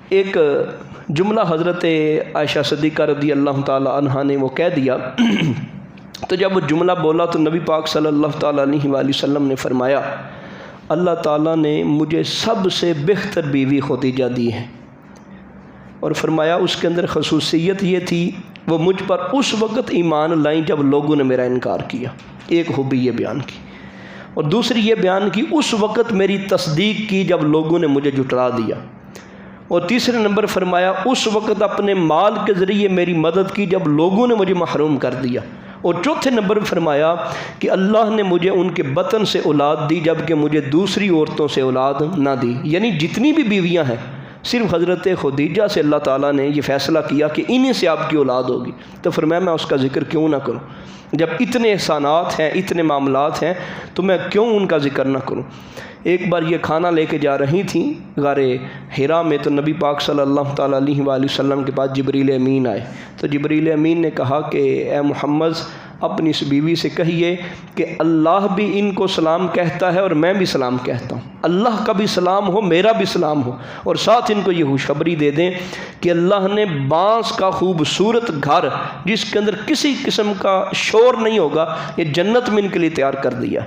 A: ایک جملہ حضرت عائشہ صدیقہ رضی اللہ تعالیٰ عنہا نے وہ کہہ دیا، تو جب وہ جملہ بولا تو نبی پاک صلی اللہ تعالیٰ علیہ وآلہ وسلم نے فرمایا اللہ تعالیٰ نے مجھے سب سے بہتر بیوی خدیجہ دی ہے، اور فرمایا اس کے اندر خصوصیت یہ تھی وہ مجھ پر اس وقت ایمان لائیں جب لوگوں نے میرا انکار کیا، ایک خوبی یہ بیان کی، اور دوسری یہ بیان کی اس وقت میری تصدیق کی جب لوگوں نے مجھے جھٹلا دیا، اور تیسرے نمبر فرمایا اس وقت اپنے مال کے ذریعے میری مدد کی جب لوگوں نے مجھے محروم کر دیا، اور چوتھے نمبر فرمایا کہ اللہ نے مجھے ان کے بطن سے اولاد دی جبکہ مجھے دوسری عورتوں سے اولاد نہ دی، یعنی جتنی بھی بیویاں ہیں صرف حضرت خدیجہ سے اللہ تعالیٰ نے یہ فیصلہ کیا کہ انہی سے آپ کی اولاد ہوگی، تو فرمایا میں اس کا ذکر کیوں نہ کروں، جب اتنے احسانات ہیں اتنے معاملات ہیں تو میں کیوں ان کا ذکر نہ کروں۔ ایک بار یہ کھانا لے کے جا رہی تھیں غار حرا میں، تو نبی پاک صلی اللہ تعالیٰ علیہ وآلہ وسلم کے پاس جبریل امین آئے، تو جبریل امین نے کہا کہ اے محمد اپنی اس بیوی سے کہیے کہ اللہ بھی ان کو سلام کہتا ہے اور میں بھی سلام کہتا ہوں، اللہ کا بھی سلام ہو میرا بھی سلام ہو، اور ساتھ ان کو یہ خوشخبری دے دیں کہ اللہ نے بانس کا خوبصورت گھر جس کے اندر کسی قسم کا شور نہیں ہوگا یہ جنت میں ان کے لیے تیار کر دیا۔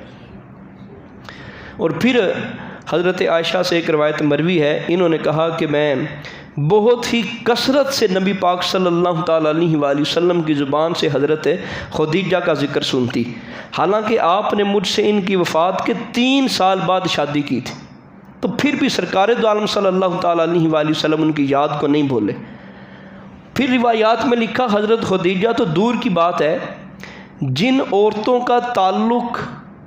A: اور پھر حضرت عائشہ سے ایک روایت مروی ہے، انہوں نے کہا کہ میں بہت ہی کثرت سے نبی پاک صلی اللہ تعالیٰ علیہ وآلہ وسلم کی زبان سے حضرت خدیجہ کا ذکر سنتی، حالانکہ آپ نے مجھ سے ان کی وفات کے 3 سال بعد شادی کی تھی، تو پھر بھی سرکار دو عالم صلی اللہ تعالیٰ علیہ وآلہ وسلم ان کی یاد کو نہیں بھولے۔ پھر روایات میں لکھا حضرت خدیجہ تو دور کی بات ہے، جن عورتوں کا تعلق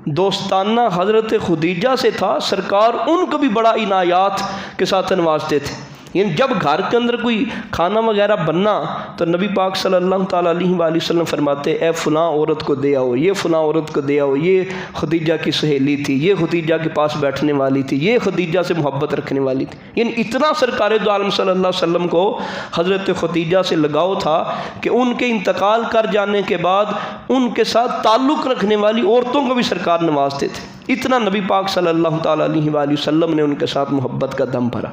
A: دوستانہ حضرت خدیجہ سے تھا سرکار ان کو بھی بڑا عنایات کے ساتھ نوازتے تھے، یعنی جب گھر کے اندر کوئی کھانا وغیرہ بننا تو نبی پاک صلی اللہ تعالیٰ علیہ وآلہ وسلم فرماتے اے فلاں عورت کو دے آؤ، یہ فلاں عورت کو دے آؤ، یہ خدیجہ کی سہیلی تھی، یہ خدیجہ کے پاس بیٹھنے والی تھی، یہ خدیجہ سے محبت رکھنے والی تھی، یعنی اتنا سرکار دو عالم صلی اللہ علیہ وسلم کو حضرت خدیجہ سے لگاؤ تھا کہ ان کے انتقال کر جانے کے بعد ان کے ساتھ تعلق رکھنے والی عورتوں کو بھی سرکار نوازتے تھے۔ اتنا نبی پاک صلی اللہ تعالیٰ علیہ وآلہ وسلم نے ان کے ساتھ محبت کا دم بھرا۔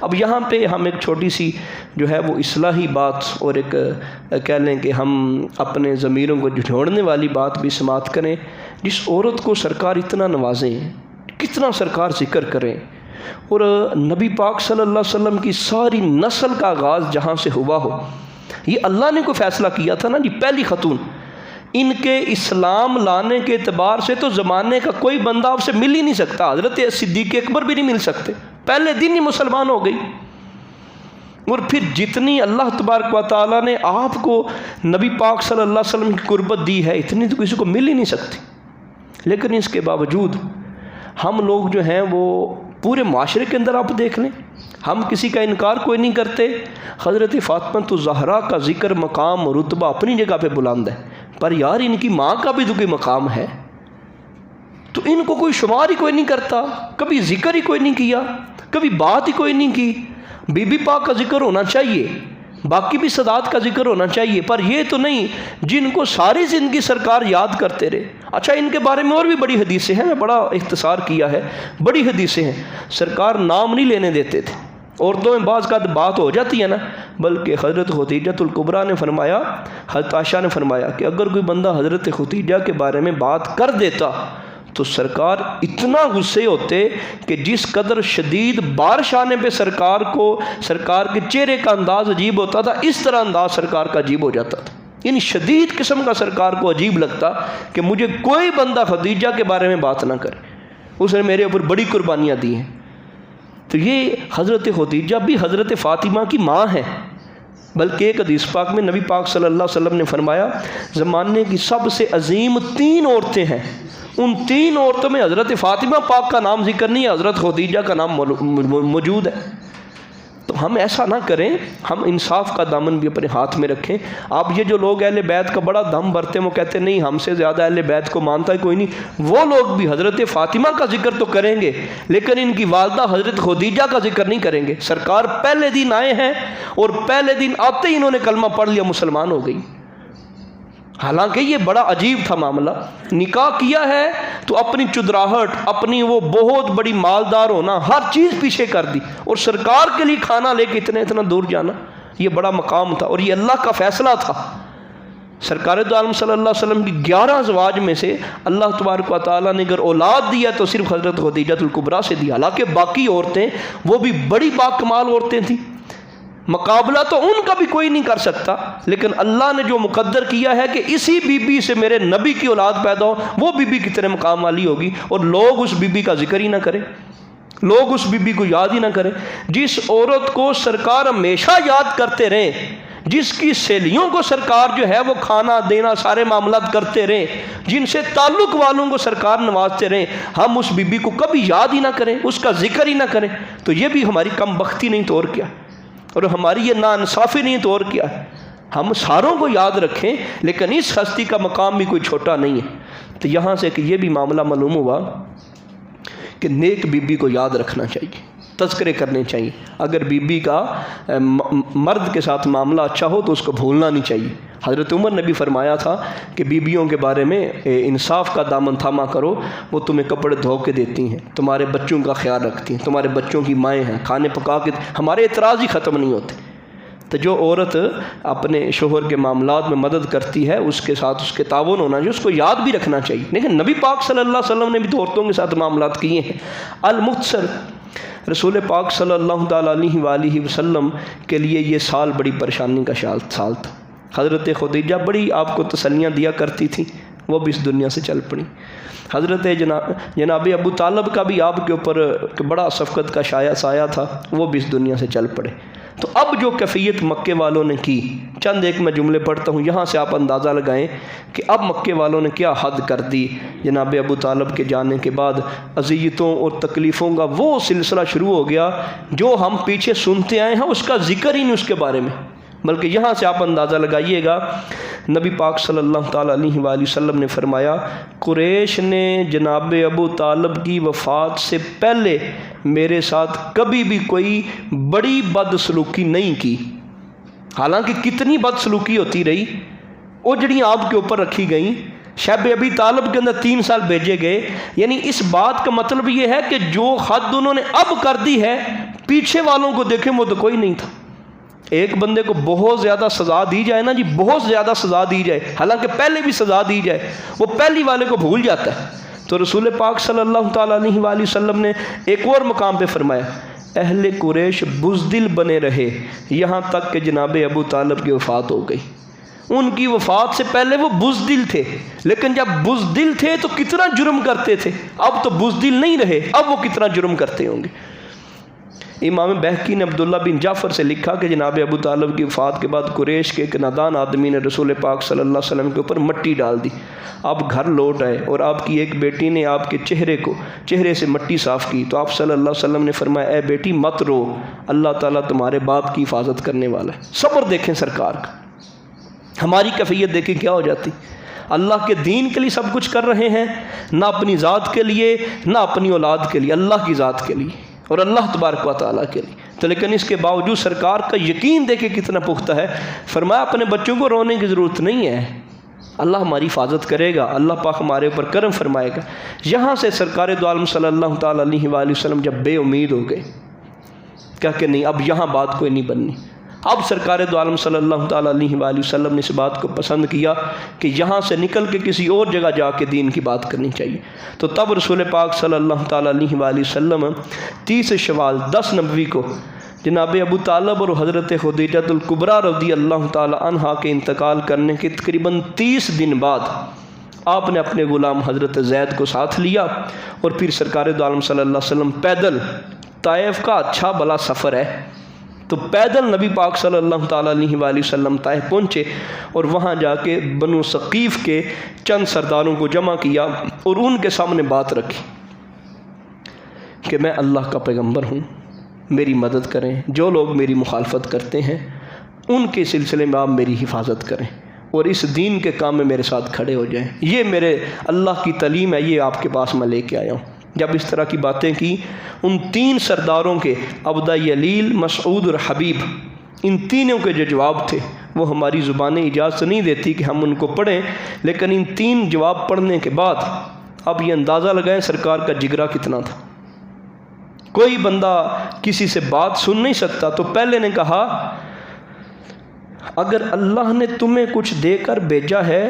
A: اب یہاں پہ ہم ایک چھوٹی سی جو ہے وہ اصلاحی بات اور ایک کہہ لیں کہ ہم اپنے ضمیروں کو جھنجھوڑنے والی بات بھی سماعت کریں۔ جس عورت کو سرکار اتنا نوازیں، کتنا سرکار ذکر کریں، اور نبی پاک صلی اللہ علیہ وسلم کی ساری نسل کا آغاز جہاں سے ہوا ہو، یہ اللہ نے کوئی فیصلہ کیا تھا نا جی، پہلی خاتون، ان کے اسلام لانے کے اعتبار سے تو زمانے کا کوئی بندہ آپ سے مل ہی نہیں سکتا، حضرت صدیق اکبر بھی نہیں مل سکتے، پہلے دن ہی مسلمان ہو گئی۔ اور پھر جتنی اللہ تبارک و تعالیٰ نے آپ کو نبی پاک صلی اللہ علیہ وسلم کی قربت دی ہے، اتنی تو کسی کو مل ہی نہیں سکتی۔ لیکن اس کے باوجود ہم لوگ جو ہیں وہ پورے معاشرے کے اندر آپ دیکھ لیں، ہم کسی کا انکار کوئی نہیں کرتے۔ حضرت فاطمہ الزہرا کا ذکر، مقام اور رتبہ اپنی جگہ پہ بلند ہے، پر یار ان کی ماں کا بھی تو کوئی مقام ہے، تو ان کو کوئی شمار ہی کوئی نہیں کرتا، کبھی ذکر ہی کوئی نہیں کیا، کبھی بات ہی کوئی نہیں کی۔ بی بی پاک کا ذکر ہونا چاہیے، باقی بھی سادات کا ذکر ہونا چاہیے، پر یہ تو نہیں جن کو ساری زندگی سرکار یاد کرتے رہے۔ اچھا، ان کے بارے میں اور بھی بڑی حدیثیں ہیں، میں بڑا اختصار کیا ہے، بڑی حدیثیں ہیں۔ سرکار نام نہیں لینے دیتے تھے، عورتوں میں بعض کا بات ہو جاتی ہے نا، بلکہ حضرت خدیجہ الکبریٰ نے فرمایا، حضرت عائشہ نے فرمایا کہ اگر کوئی بندہ حضرت خدیجہ کے بارے میں بات کر دیتا تو سرکار اتنا غصے ہوتے کہ جس قدر شدید بارش آنے پہ سرکار کو سرکار کے چہرے کا انداز عجیب ہوتا تھا، اس طرح انداز سرکار کا عجیب ہو جاتا تھا۔ یعنی شدید قسم کا سرکار کو عجیب لگتا کہ مجھے کوئی بندہ خدیجہ کے بارے میں بات نہ کرے، اس نے میرے اوپر بڑی قربانیاں دی ہیں۔ تو یہ حضرت خدیجہ بھی حضرت فاطمہ کی ماں ہے، بلکہ ایک حدیث پاک میں نبی پاک صلی اللہ علیہ وسلم نے فرمایا زمانے کی سب سے عظیم 3 عورتیں ہیں، ان 3 عورتوں میں حضرت فاطمہ پاک کا نام ذکر نہیں ہے، حضرت خدیجہ کا نام موجود ہے۔ تو ہم ایسا نہ کریں، ہم انصاف کا دامن بھی اپنے ہاتھ میں رکھیں۔ آپ یہ جو لوگ اہل بیت کا بڑا دم بھرتے ہیں، وہ کہتے ہیں نہیں ہم سے زیادہ اہل بیت کو مانتا ہے کوئی نہیں، وہ لوگ بھی حضرت فاطمہ کا ذکر تو کریں گے، لیکن ان کی والدہ حضرت خدیجہ کا ذکر نہیں کریں گے۔ سرکار پہلے دن آئے ہیں اور پہلے دن آتے ہی انہوں نے کلمہ پڑھ لیا، مسلمان ہو گئی۔ حالانکہ یہ بڑا عجیب تھا معاملہ، نکاح کیا ہے تو اپنی چدراہٹ، اپنی وہ بہت بڑی مالدار ہونا، ہر چیز پیچھے کر دی، اور سرکار کے لیے کھانا لے کے اتنا دور جانا، یہ بڑا مقام تھا اور یہ اللہ کا فیصلہ تھا۔ سرکار دو عالم صلی اللہ علیہ وسلم کی 11 ازواج میں سے اللہ تبارک و تعالیٰ نے اگر اولاد دیا تو صرف حضرت خدیجہ الکبریٰ سے دی، حالانکہ باقی عورتیں وہ بھی بڑی باکمال عورتیں تھیں، مقابلہ تو ان کا بھی کوئی نہیں کر سکتا، لیکن اللہ نے جو مقدر کیا ہے کہ اسی بی بی سے میرے نبی کی اولاد پیدا ہو، وہ بی بی کتنے مقام والی ہوگی، اور لوگ اس بی بی کا ذکر ہی نہ کریں، لوگ اس بی بی کو یاد ہی نہ کریں۔ جس عورت کو سرکار ہمیشہ یاد کرتے رہیں، جس کی سہیلیوں کو سرکار جو ہے وہ کھانا دینا سارے معاملات کرتے رہیں، جن سے تعلق والوں کو سرکار نوازتے رہیں، ہم اس بی بی کو کبھی یاد ہی نہ کریں، اس کا ذکر ہی نہ کریں، تو یہ بھی ہماری کم بختی نہیں تو اور کیا، اور ہماری یہ ناانصافی نہیں تو اور کیا ہے۔ ہم ساروں کو یاد رکھیں، لیکن اس ہستی کا مقام بھی کوئی چھوٹا نہیں ہے۔ تو یہاں سے کہ یہ بھی معاملہ معلوم ہوا کہ نیک بی بی کو یاد رکھنا چاہیے، تذکرے کرنے چاہیے۔ اگر بی بی کا مرد کے ساتھ معاملہ اچھا ہو تو اس کو بھولنا نہیں چاہیے۔ حضرت عمر نے بھی فرمایا تھا کہ بیویوں کے بارے میں انصاف کا دامن تھاما کرو، وہ تمہیں کپڑے دھو کے دیتی ہیں، تمہارے بچوں کا خیال رکھتی ہیں، تمہارے بچوں کی مائیں ہیں، کھانے پکا کے، ہمارے اعتراض ہی ختم نہیں ہوتے۔ تو جو عورت اپنے شوہر کے معاملات میں مدد کرتی ہے، اس کے ساتھ اس کے تعاون ہونا چاہیے، اس کو یاد بھی رکھنا چاہیے۔ لیکن نبی پاک صلی اللہ علیہ وسلم نے بھی تو عورتوں کے ساتھ معاملات کیے ہیں۔ المختصر، رسول پاک صلی اللہ تعالیٰ علیہ وآلہ وسلم کے لیے یہ سال بڑی پریشانی کا سال تھا۔ حضرت خدیجہ بڑی آپ کو تسلیاں دیا کرتی تھی، وہ بھی اس دنیا سے چل پڑی۔ حضرت جناب ابو طالب کا بھی آپ کے اوپر بڑا شفقت کا سایہ تھا، وہ بھی اس دنیا سے چل پڑے۔ تو اب جو کیفیت مکے والوں نے کی، چند ایک میں جملے پڑھتا ہوں، یہاں سے آپ اندازہ لگائیں کہ اب مکے والوں نے کیا حد کر دی۔ جناب ابو طالب کے جانے کے بعد اذیتوں اور تکلیفوں کا وہ سلسلہ شروع ہو گیا جو ہم پیچھے سنتے آئے ہیں، اس کا ذکر ہی نہیں اس کے بارے میں، بلکہ یہاں سے آپ اندازہ لگائیے گا۔ نبی پاک صلی اللہ تعالیٰ علیہ وآلہ وسلم نے فرمایا، قریش نے جناب ابو طالب کی وفات سے پہلے میرے ساتھ کبھی بھی کوئی بڑی بدسلوکی نہیں کی، حالانکہ کتنی بدسلوکی ہوتی رہی، اوجڑیاں آپ کے اوپر رکھی گئیں، شیب ابی طالب کے اندر 3 سال بھیجے گئے، یعنی اس بات کا مطلب یہ ہے کہ جو حد انہوں نے اب کر دی ہے، پیچھے والوں کو دیکھیں وہ تو کوئی نہیں تھا۔ ایک بندے کو بہت زیادہ سزا دی جائے نا جی، بہت زیادہ سزا دی جائے، حالانکہ پہلے بھی سزا دی جائے، وہ پہلی والے کو بھول جاتا ہے۔ تو رسول پاک صلی اللہ تعالیٰ علیہ وآلہ وسلم نے ایک اور مقام پہ فرمایا، اہل قریش بزدل بنے رہے یہاں تک کہ جناب ابو طالب کی وفات ہو گئی۔ ان کی وفات سے پہلے وہ بزدل تھے، لیکن جب بزدل تھے تو کتنا جرم کرتے تھے، اب تو بزدل نہیں رہے، اب وہ کتنا جرم کرتے ہوں گے۔ امام بہقی نے عبداللہ بن جعفر سے لکھا کہ جناب ابو طالب کی وفات کے بعد قریش کے ایک نادان آدمی نے رسول پاک صلی اللہ علیہ وسلم کے اوپر مٹی ڈال دی۔ آپ گھر لوٹ آئے اور آپ کی ایک بیٹی نے آپ کے چہرے سے مٹی صاف کی، تو آپ صلی اللہ علیہ وسلم نے فرمایا، اے بیٹی مت رو، اللہ تعالیٰ تمہارے باپ کی حفاظت کرنے والا ہے۔ صبر دیکھیں سرکار کا، ہماری کیفیت دیکھیں کیا ہو جاتی۔ اللہ کے دین کے لیے سب کچھ کر رہے ہیں، نہ اپنی ذات کے لیے نہ اپنی اولاد کے لیے، اللہ کی ذات کے لیے اور اللہ تبارک و تعالیٰ کے لیے۔ تو لیکن اس کے باوجود سرکار کا یقین دیکھیں کتنا پختہ ہے، فرمایا اپنے بچوں کو رونے کی ضرورت نہیں ہے، اللہ ہماری حفاظت کرے گا، اللہ پاک ہمارے اوپر کرم فرمائے گا۔ یہاں سے سرکار دو عالم صلی اللہ تعالیٰ علیہ وآلہ وسلم جب بے امید ہو گئے، کہا کہ نہیں اب یہاں بات کوئی نہیں بننی، اب سرکار دو عالم صلی اللہ تعالیٰ علیہ وآلہ وسلم نے اس بات کو پسند کیا کہ یہاں سے نکل کے کسی اور جگہ جا کے دین کی بات کرنی چاہیے۔ تو تب رسول پاک صلی اللہ تعالیٰ علیہ وآلہ وسلم 30 شوال 10 نبوی کو جناب ابو طالب اور حضرت خدیجہ الکبریٰ رضی اللہ تعالیٰ عنہا کے انتقال کرنے کے تقریباً 30 دن بعد آپ نے اپنے غلام حضرت زید کو ساتھ لیا اور پھر سرکار دو عالم صلی اللہ علیہ وسلم پیدل، طائف کا اچھا بلا سفر ہے، تو پیدل نبی پاک صلی اللہ تعالیٰ علیہ وآلہ وسلم طائف پہنچے اور وہاں جا کے بنو ثقیف کے چند سرداروں کو جمع کیا اور ان کے سامنے بات رکھی کہ میں اللہ کا پیغمبر ہوں، میری مدد کریں، جو لوگ میری مخالفت کرتے ہیں ان کے سلسلے میں آپ میری حفاظت کریں اور اس دین کے کام میں میرے ساتھ کھڑے ہو جائیں، یہ میرے اللہ کی تعلیم ہے، یہ آپ کے پاس میں لے کے آیا ہوں۔ جب اس طرح کی باتیں کی، ان 3 سرداروں کے عبدہ یلیل، مسعود اور حبیب، ان تینوں کے جو جواب تھے وہ ہماری زبانیں اجازت نہیں دیتی کہ ہم ان کو پڑھیں، لیکن ان 3 جواب پڑھنے کے بعد اب یہ اندازہ لگائیں سرکار کا جگرا کتنا تھا۔ کوئی بندہ کسی سے بات سن نہیں سکتا، تو پہلے نے کہا اگر اللہ نے تمہیں کچھ دے کر بھیجا ہے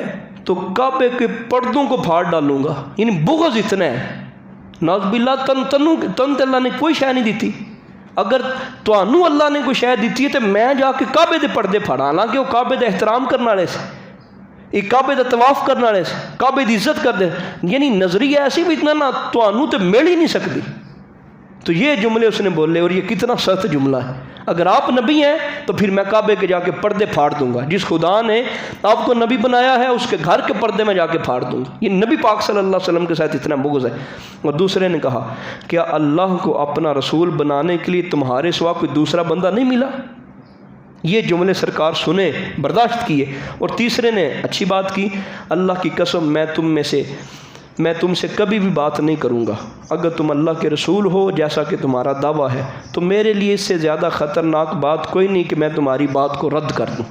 A: تو کعبے کے پردوں کو پھاڑ ڈالوں گا، یعنی بغض اتنا ہے، نعوذ باللہ تن اللہ نے کوئی شے نہیں دیتی، اگر تانوں اللہ نے کوئی شے دیتی ہے تو میں جا کے کعبے دے پردے پھاڑا، حالانکہ وہ کعبے دا احترام کرنے والے سے، ایک کعبے دا طواف کرنے والے سے، کعبے دی عزت کر دے، یعنی نظریہ ایسی بھی اتنا نہ تانوں تے مل ہی نہیں سکتی۔ تو یہ جملے اس نے بولے اور یہ کتنا سخت جملہ ہے، اگر آپ نبی ہیں تو پھر میں کعبے کے جا کے پردے پھاڑ دوں گا، جس خدا نے آپ کو نبی بنایا ہے اس کے گھر کے پردے میں جا کے پھاڑ دوں گا۔ یہ نبی پاک صلی اللہ علیہ وسلم کے ساتھ اتنا بغض ہے۔ اور دوسرے نے کہا کیا اللہ کو اپنا رسول بنانے کے لیے تمہارے سوا کوئی دوسرا بندہ نہیں ملا؟ یہ جملے سرکار سنے، برداشت کیے۔ اور تیسرے نے اچھی بات کی، اللہ کی قسم میں تم سے کبھی بھی بات نہیں کروں گا، اگر تم اللہ کے رسول ہو جیسا کہ تمہارا دعویٰ ہے تو میرے لیے اس سے زیادہ خطرناک بات کوئی نہیں کہ میں تمہاری بات کو رد کر دوں،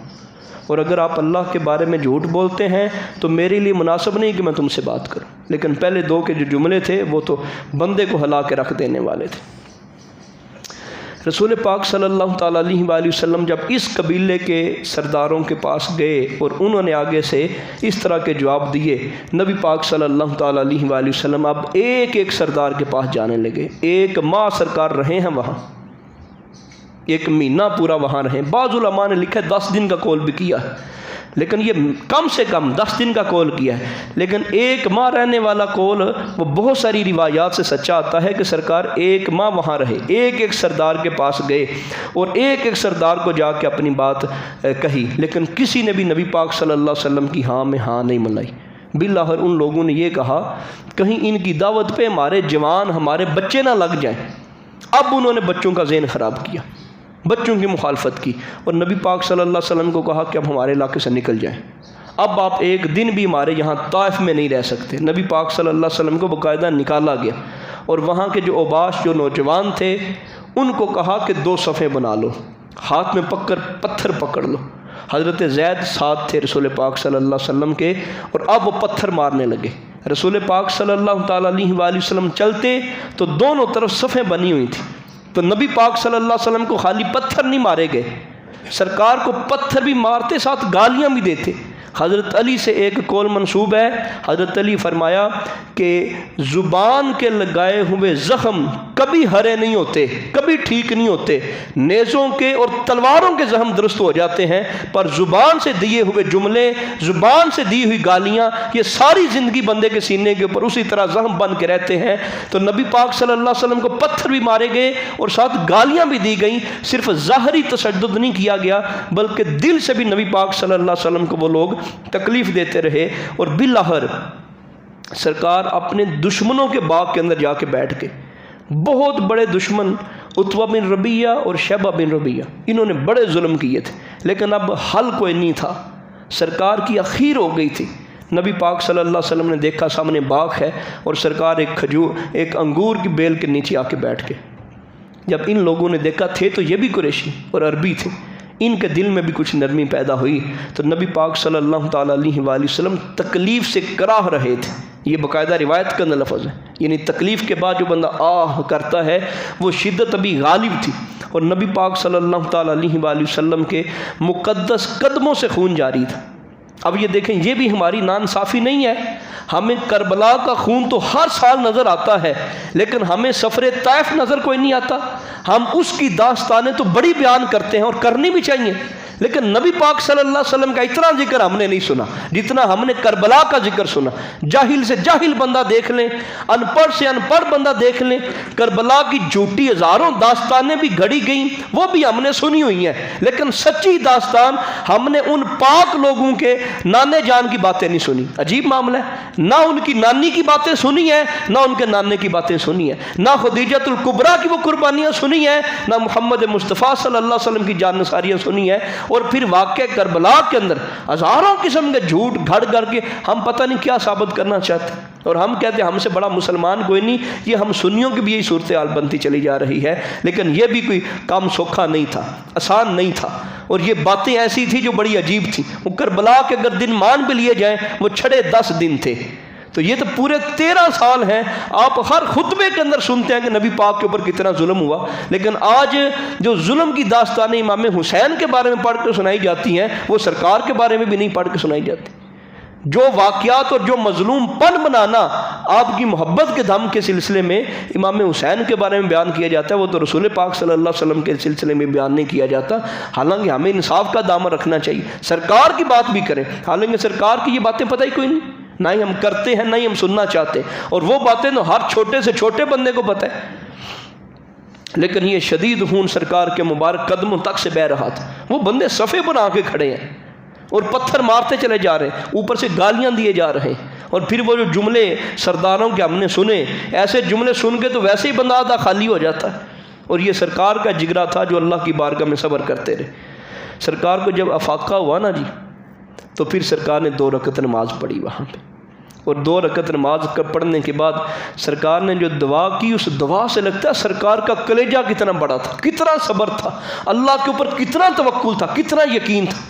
A: اور اگر آپ اللہ کے بارے میں جھوٹ بولتے ہیں تو میرے لیے مناسب نہیں کہ میں تم سے بات کروں۔ لیکن پہلے 2 کے جو جملے تھے وہ تو بندے کو ہلا کے رکھ دینے والے تھے۔ رسول پاک صلی اللہ تعالیٰ علیہ وآلہ وسلم جب اس قبیلے کے سرداروں کے پاس گئے اور انہوں نے آگے سے اس طرح کے جواب دیے، نبی پاک صلی اللہ تعالیٰ علیہ وآلہ وسلم اب ایک سردار کے پاس جانے لگے۔ 1 ماہ سرکار رہے ہیں وہاں، 1 مہینہ پورا وہاں رہے۔ بعض علماء نے لکھا ہے 10 دن کا قول بھی کیا ہے، لیکن یہ کم سے کم 10 دن کا قول کیا ہے، لیکن 1 ماہ رہنے والا قول وہ بہت ساری روایات سے سچا آتا ہے کہ سرکار 1 ماہ وہاں رہے، ایک سردار کے پاس گئے اور ایک سردار کو جا کے اپنی بات کہی، لیکن کسی نے بھی نبی پاک صلی اللہ علیہ وسلم کی ہاں میں ہاں نہیں ملائی۔ بالآخر ان لوگوں نے یہ کہا کہیں ان کی دعوت پہ ہمارے جوان، ہمارے بچے نہ لگ جائیں۔ اب انہوں نے بچوں کا ذہن خراب کیا، بچوں کی مخالفت کی، اور نبی پاک صلی اللہ علیہ وسلم کو کہا کہ اب ہمارے علاقے سے نکل جائیں، اب آپ 1 دن بھی ہمارے یہاں طائف میں نہیں رہ سکتے۔ نبی پاک صلی اللہ علیہ وسلم کو باقاعدہ نکالا گیا اور وہاں کے جو اوباش، جو نوجوان تھے، ان کو کہا کہ 2 صفیں بنا لو، ہاتھ میں پتھر پکڑ لو حضرت زید ساتھ تھے رسول پاک صلی اللہ علیہ وسلم کے، اور اب وہ پتھر مارنے لگے۔ رسول پاک صلی اللہ تعالیٰ علیہ وآلہ وسلم چلتے تو دونوں طرف صفیں بنی ہوئی تھیں، تو نبی پاک صلی اللہ علیہ وسلم کو خالی پتھر نہیں مارے گئے، سرکار کو پتھر بھی مارتے، ساتھ گالیاں بھی دیتے۔ حضرت علی سے ایک قول منسوب ہے، حضرت علی فرمایا کہ زبان کے لگائے ہوئے زخم کبھی ہرے نہیں ہوتے، کبھی ٹھیک نہیں ہوتے، نیزوں کے اور تلواروں کے زخم درست ہو جاتے ہیں، پر زبان سے دیے ہوئے جملے، زبان سے دی ہوئی گالیاں، یہ ساری زندگی بندے کے سینے کے اوپر اسی طرح زخم بن کے رہتے ہیں۔ تو نبی پاک صلی اللہ علیہ وسلم کو پتھر بھی مارے گئے اور ساتھ گالیاں بھی دی گئیں، صرف ظاہری تشدد نہیں کیا گیا بلکہ دل سے بھی نبی پاک صلی اللہ علیہ وسلم کو وہ لوگ تکلیف دیتے رہے۔ اور بالآخر سرکار اپنے دشمنوں کے باغ کے اندر جا کے بیٹھ کے، بہت بڑے دشمن عتبہ بن ربیعہ اور شیبہ بن ربیعہ، انہوں نے بڑے ظلم کیے تھے، لیکن اب حل کوئی نہیں تھا، سرکار کی اخیر ہو گئی تھی۔ نبی پاک صلی اللہ علیہ وسلم نے دیکھا سامنے باغ ہے اور سرکار ایک انگور کی بیل کے نیچے آ کے بیٹھ کے، جب ان لوگوں نے دیکھا، تھے تو یہ بھی قریشی اور عربی تھے، ان کے دل میں بھی کچھ نرمی پیدا ہوئی، تو نبی پاک صلی اللہ تعالیٰ علیہ وآلہ وسلم تکلیف سے کراہ رہے تھے۔ یہ باقاعدہ روایت کا لفظ ہے، یعنی تکلیف کے بعد جو بندہ آہ کرتا ہے وہ شدت ابھی غالب تھی، اور نبی پاک صلی اللہ تعالیٰ علیہ وآلہ وسلم کے مقدس قدموں سے خون جاری تھا۔ اب یہ دیکھیں، یہ بھی ہماری ناانصافی نہیں ہے، ہمیں کربلا کا خون تو ہر سال نظر آتا ہے، لیکن ہمیں سفر طائف نظر کوئی نہیں آتا۔ ہم اس کی داستانیں تو بڑی بیان کرتے ہیں اور کرنی بھی چاہیے، لیکن نبی پاک صلی اللہ علیہ وسلم کا اتنا ذکر ہم نے نہیں سنا جتنا ہم نے کربلا کا ذکر سنا۔ جاہل سے جاہل بندہ دیکھ لیں، ان پڑھ سے ان پڑھ بندہ دیکھ لیں، کربلا کی جھوٹی ہزاروں داستانیں بھی گھڑی گئیں، وہ بھی ہم نے سنی ہوئی ہیں، لیکن سچی داستان ہم نے ان پاک لوگوں کے نانے جان کی باتیں نہیں سنی۔ عجیب معاملہ ہے، نہ ان کی نانی کی باتیں سنی ہیں، نہ ان کے نانے کی باتیں سنی ہیں، نہ خدیجۃ الکبریٰ کی وہ قربانیاں سنی ہیں، نہ محمد مصطفیٰ صلی اللہ علیہ وسلم کی جان نثاریاں سنی ہیں، اور پھر واقعہ کربلا کے اندر ہزاروں قسم کے جھوٹ گھڑ کر کے ہم پتہ نہیں کیا ثابت کرنا چاہتے ہیں، اور ہم کہتے ہیں ہم سے بڑا مسلمان کوئی نہیں۔ یہ ہم سنیوں کی بھی یہی صورتحال بنتی چلی جا رہی ہے، لیکن یہ بھی کوئی کام سوکھا نہیں تھا، آسان نہیں تھا، اور یہ باتیں ایسی تھی جو بڑی عجیب تھی۔ وہ کربلا کے اگر دن مان بھی لیے جائیں وہ چھڑے 10 دن تھے، تو یہ تو پورے 13 سال ہیں۔ آپ ہر خطبے کے اندر سنتے ہیں کہ نبی پاک کے اوپر کتنا ظلم ہوا، لیکن آج جو ظلم کی داستانیں امام حسین کے بارے میں پڑھ کے سنائی جاتی ہیں وہ سرکار کے بارے میں بھی نہیں پڑھ کے سنائی جاتی۔ جو واقعات اور جو مظلوم پن بنانا آپ کی محبت کے دم کے سلسلے میں امام حسین کے بارے میں بیان کیا جاتا ہے، وہ تو رسول پاک صلی اللہ علیہ وسلم کے سلسلے میں بیان نہیں کیا جاتا، حالانکہ ہمیں انصاف کا دامن رکھنا چاہیے، سرکار کی بات بھی کریں، حالانکہ سرکار کی یہ باتیں پتہ ہی کوئی نہیں، نہ ہی ہم کرتے ہیں نہ ہی ہم سننا چاہتے، اور وہ باتیں تو ہر چھوٹے سے چھوٹے بندے کو پتہ ہے، لیکن یہ شدید خون سرکار کے مبارک قدموں تک سے بہہ رہا تھا۔ وہ بندے صفے بنا کے کھڑے ہیں اور پتھر مارتے چلے جا رہے ہیں، اوپر سے گالیاں دیے جا رہے ہیں، اور پھر وہ جو جملے سرداروں کے ہم نے سنے، ایسے جملے سن کے تو ویسے ہی بندہ آدھا خالی ہو جاتا ہے۔ اور یہ سرکار کا جگرا تھا جو اللہ کی بارگاہ میں صبر کرتے رہے۔ سرکار کو جب افاقہ ہوا نا جی، تو پھر سرکار نے 2 رکعت نماز پڑھی وہاں پہ، اور 2 رکعت نماز پڑھنے کے بعد سرکار نے جو دعا کی، اس دعا سے لگتا ہے سرکار کا کلیجہ کتنا بڑا تھا، کتنا صبر تھا، اللہ کے اوپر کتنا توکل تھا، کتنا یقین تھا۔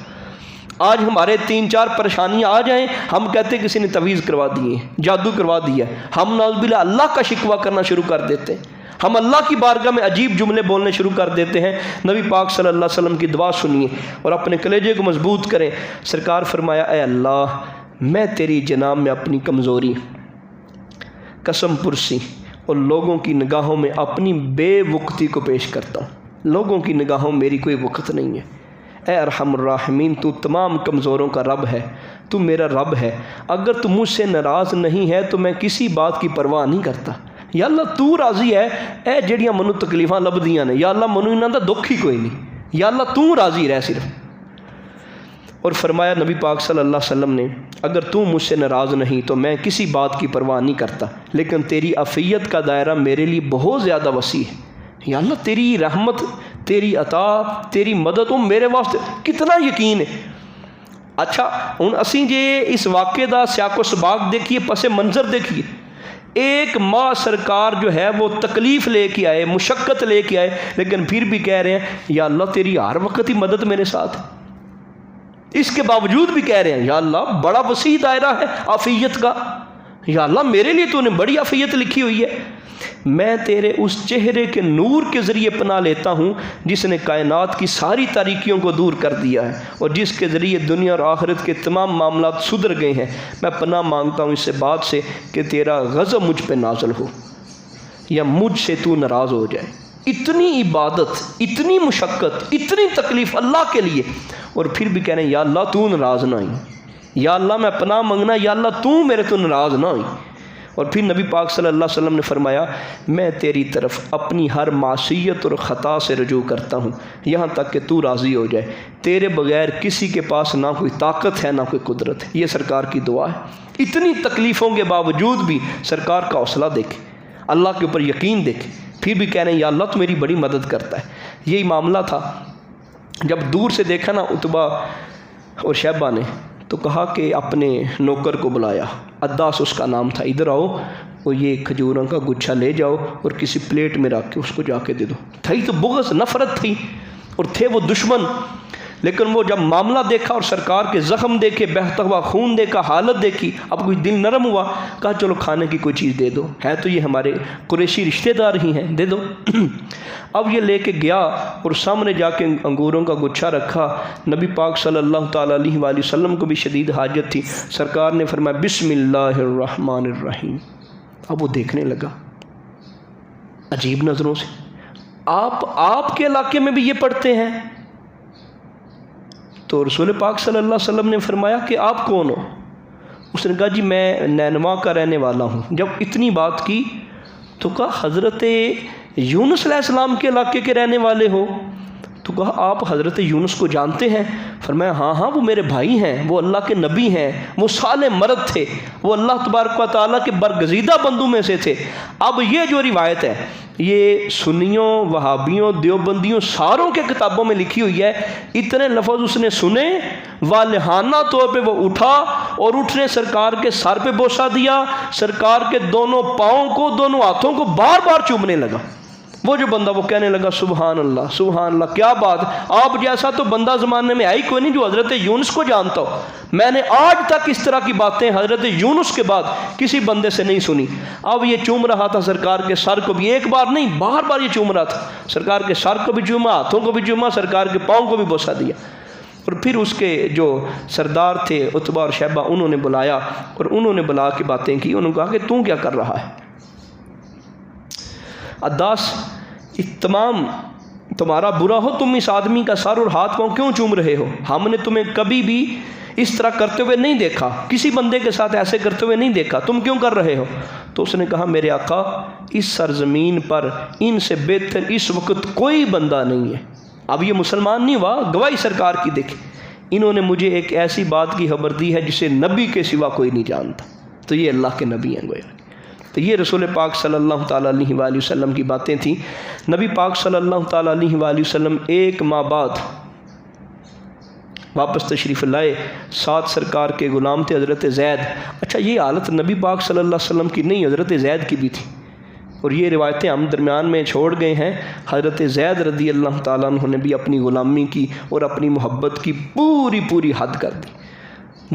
A: آج ہمارے 3-4 پریشانیاں آ جائیں، ہم کہتے ہیں کسی نے تعویذ کروا دی ہے، جادو کروا دیا ہے، ہم نعوذ باللہ اللہ کا شکوہ کرنا شروع کر دیتے ہیں، ہم اللہ کی بارگاہ میں عجیب جملے بولنے شروع کر دیتے ہیں۔ نبی پاک صلی اللہ علیہ وسلم کی دعا سنیے اور اپنے کلیجے کو مضبوط کریں۔ سرکار فرمایا، اے اللہ، میں تیری جناب میں اپنی کمزوری، قسم پرسی اور لوگوں کی نگاہوں میں اپنی بے وقتی کو پیش کرتا ہوں۔ لوگوں کی نگاہوں میں میری کوئی وقت نہیں ہے۔ اے ارحم الراحمین، تو تمام کمزوروں کا رب ہے، تو میرا رب ہے، اگر تو مجھ سے ناراض نہیں ہے تو میں کسی بات کی پرواہ نہیں کرتا۔ یا اللہ تو راضی ہے، اے جڑیاں منو تکلیفاں لبدیاں نے، یا اللہ منو انہاں دا دکھ ہی کوئی نہیں، یا اللہ تو راضی رہ صرف۔ اور فرمایا نبی پاک صلی اللہ علیہ وسلم نے، اگر تو مجھ سے ناراض نہیں تو میں کسی بات کی پرواہ نہیں کرتا، لیکن تیری عفیت کا دائرہ میرے لیے بہت زیادہ وسیع ہے۔ یا اللہ تیری رحمت، تیری عطا، تیری مدد، وہ میرے واسطے کتنا یقین ہے۔ اچھا ہن اسی جے اس واقعے دا سیاق و سباق دیکھیے، پس منظر دیکھیے، 1 ماہ سرکار جو ہے وہ تکلیف لے کے آئے، مشقت لے کے آئے، لیکن پھر بھی کہہ رہے ہیں یا اللہ تیری ہر وقت ہی مدد میرے ساتھ ہے۔ اس کے باوجود بھی کہہ رہے ہیں یا اللہ بڑا وسیع دائرہ ہے عافیت کا، یا اللہ میرے لیے تو نے بڑی عافیت لکھی ہوئی ہے، میں تیرے اس چہرے کے نور کے ذریعے پناہ لیتا ہوں جس نے کائنات کی ساری تاریکیوں کو دور کر دیا ہے اور جس کے ذریعے دنیا اور آخرت کے تمام معاملات سدھر گئے ہیں۔ میں پناہ مانگتا ہوں اس سے بات سے کہ تیرا غضب مجھ پہ نازل ہو یا مجھ سے تو ناراض ہو جائے۔ اتنی عبادت، اتنی مشقت، اتنی تکلیف اللہ کے لیے، اور پھر بھی کہہ رہے ہیں یا اللہ تو ناراض نہ ہوئی، یا اللہ میں پناہ منگنا یا اللہ تو میرے تو ناراض نہ ہوئی۔ اور پھر نبی پاک صلی اللہ علیہ وسلم نے فرمایا میں تیری طرف اپنی ہر معصیت اور خطا سے رجوع کرتا ہوں یہاں تک کہ تو راضی ہو جائے، تیرے بغیر کسی کے پاس نہ کوئی طاقت ہے نہ کوئی قدرت ہے۔ یہ سرکار کی دعا ہے۔ اتنی تکلیفوں کے باوجود بھی سرکار کا حوصلہ دیکھیں، اللہ کے اوپر یقین دیکھیں، پھر بھی کہہ رہے ہیں یا اللہ تو میری بڑی مدد کرتا ہے۔ یہی معاملہ تھا جب دور سے دیکھا نا عتبہ اور شیبہ نے، تو کہا کہ اپنے نوکر کو بلایا، عداس اس کا نام تھا، ادھر آؤ اور یہ کھجوروں کا گچھا لے جاؤ اور کسی پلیٹ میں رکھ کے اس کو جا کے دے دو۔ تھی تو بغض، نفرت تھی، اور تھے وہ دشمن، لیکن وہ جب معاملہ دیکھا اور سرکار کے زخم دیکھے، بہتا ہوا خون دیکھا، حالت دیکھی، اب کوئی دل نرم ہوا، کہا چلو کھانے کی کوئی چیز دے دو، ہے تو یہ ہمارے قریشی رشتہ دار ہی ہیں، دے دو۔ اب یہ لے کے گیا اور سامنے جا کے انگوروں کا گچھا رکھا۔ نبی پاک صلی اللہ تعالیٰ علیہ وآلہ وسلم کو بھی شدید حاجت تھی، سرکار نے فرمایا بسم اللہ الرحمن الرحیم۔ اب وہ دیکھنے لگا عجیب نظروں سے، آپ کے علاقے میں بھی یہ پڑھتے ہیں؟ تو رسول پاک صلی اللہ علیہ وسلم نے فرمایا کہ آپ کون ہو؟ اس نے کہا جی میں نینوا کا رہنے والا ہوں۔ جب اتنی بات کی تو کہا حضرت یونس علیہ السلام کے علاقے کے رہنے والے ہو؟ تو کہا آپ حضرت یونس کو جانتے ہیں؟ فرمایا ہاں وہ میرے بھائی ہیں، وہ اللہ کے نبی ہیں، وہ صالح مرد تھے، وہ اللہ تبارک و تعالیٰ کے برگزیدہ بندوں میں سے تھے۔ اب یہ جو روایت ہے یہ سنیوں، وہابیوں، دیوبندیوں ساروں کے کتابوں میں لکھی ہوئی ہے۔ اتنے لفظ اس نے سنے، والہانہ طور پہ وہ اٹھا اور اٹھنے سرکار کے سر پہ بوسہ دیا، سرکار کے دونوں پاؤں کو، دونوں ہاتھوں کو بار بار چومنے لگا۔ وہ جو بندہ وہ کہنے لگا سبحان اللہ سبحان اللہ، کیا بات، آپ جیسا تو بندہ زمانے میں آئی کوئی نہیں جو حضرت یونس کو جانتا ہو۔ میں نے آج تک اس طرح کی باتیں حضرت یونس کے بعد کسی بندے سے نہیں سنی۔ اب یہ چوم رہا تھا سرکار کے سر کو بھی، ایک بار نہیں بار بار یہ چوم رہا تھا، سرکار کے سر کو بھی چوما، ہاتھوں کو بھی چوما، سرکار کے پاؤں کو بھی بوسہ دیا۔ اور پھر اس کے جو سردار تھے عتبہ اور شیبہ، انہوں نے بلایا اور انہوں نے بلا کے باتیں کی۔ انہوں نے کہا کہ تم کیا کر رہا ہے؟ عداس تمام تمہارا برا ہو، تم اس آدمی کا سر اور ہاتھ پاؤں کیوں چوم رہے ہو؟ ہم نے تمہیں کبھی بھی اس طرح کرتے ہوئے نہیں دیکھا، کسی بندے کے ساتھ ایسے کرتے ہوئے نہیں دیکھا، تم کیوں کر رہے ہو؟ تو اس نے کہا میرے آقا اس سرزمین پر ان سے بہتر اس وقت کوئی بندہ نہیں ہے۔ اب یہ مسلمان نہیں ہوا، گواہی سرکار کی دیکھیں، انہوں نے مجھے ایک ایسی بات کی خبر دی ہے جسے نبی کے سوا کوئی نہیں جانتا، تو یہ اللہ کے نبی ہیں گویا۔ تو یہ رسول پاک صلی اللہ تعالیٰ علیہ وآلہ وسلم کی باتیں تھیں۔ نبی پاک صلی اللہ تعالیٰ علیہ وآلہ وسلم ایک ماہ بعد واپس تشریف لائے، ساتھ سرکار کے غلام تھے حضرت زید۔ اچھا یہ حالت نبی پاک صلی اللہ علیہ وسلم کی نہیں، حضرت زید کی بھی تھی، اور یہ روایتیں ہم درمیان میں چھوڑ گئے ہیں۔ حضرت زید رضی اللہ تعالیٰ عنہ نے بھی اپنی غلامی کی اور اپنی محبت کی پوری حد کر دی۔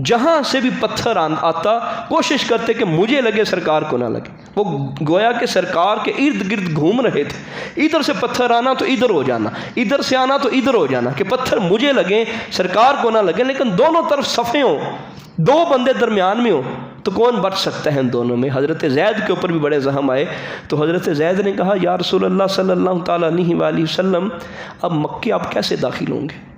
A: جہاں سے بھی پتھر آتا کوشش کرتے کہ مجھے لگے سرکار کو نہ لگے۔ وہ گویا کہ سرکار کے ارد گرد گھوم رہے تھے، ادھر سے پتھر آنا تو ادھر ہو جانا، ادھر سے آنا تو ادھر ہو جانا، کہ پتھر مجھے لگیں سرکار کو نہ لگے، لیکن دونوں طرف صفیں ہوں، دو بندے درمیان میں ہوں تو کون بچ سکتا ہے ان دونوں میں؟ حضرت زید کے اوپر بھی بڑے زخم آئے، تو حضرت زید نے کہا یا رسول اللہ صلی اللہ تعالیٰ علیہ وآلہ وسلم اب مکے آپ کیسے داخل ہوں گے؟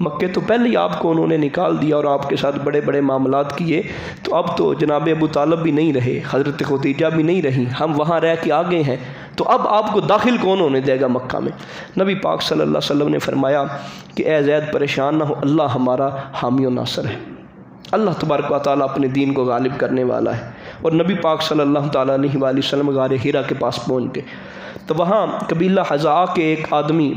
A: مکے تو پہلے ہی آپ کو انہوں نے نکال دیا اور آپ کے ساتھ بڑے بڑے معاملات کیے، تو اب تو جناب ابو طالب بھی نہیں رہے، حضرت خدیجہ بھی نہیں رہی، ہم وہاں رہ کے آگے ہیں، تو اب آپ کو داخل کون ہونے دے گا مکہ میں؟ نبی پاک صلی اللہ علیہ وسلم نے فرمایا کہ اے زید پریشان نہ ہو، اللہ ہمارا حامی و ناصر ہے، اللہ تبارک و تعالیٰ اپنے دین کو غالب کرنے والا ہے۔ اور نبی پاک صلی اللہ تعالیٰ علیہ وآلہ وسلم غار حرا کے پاس پہنچ گئے، تو وہاں قبیلہ حضاء کے ایک آدمی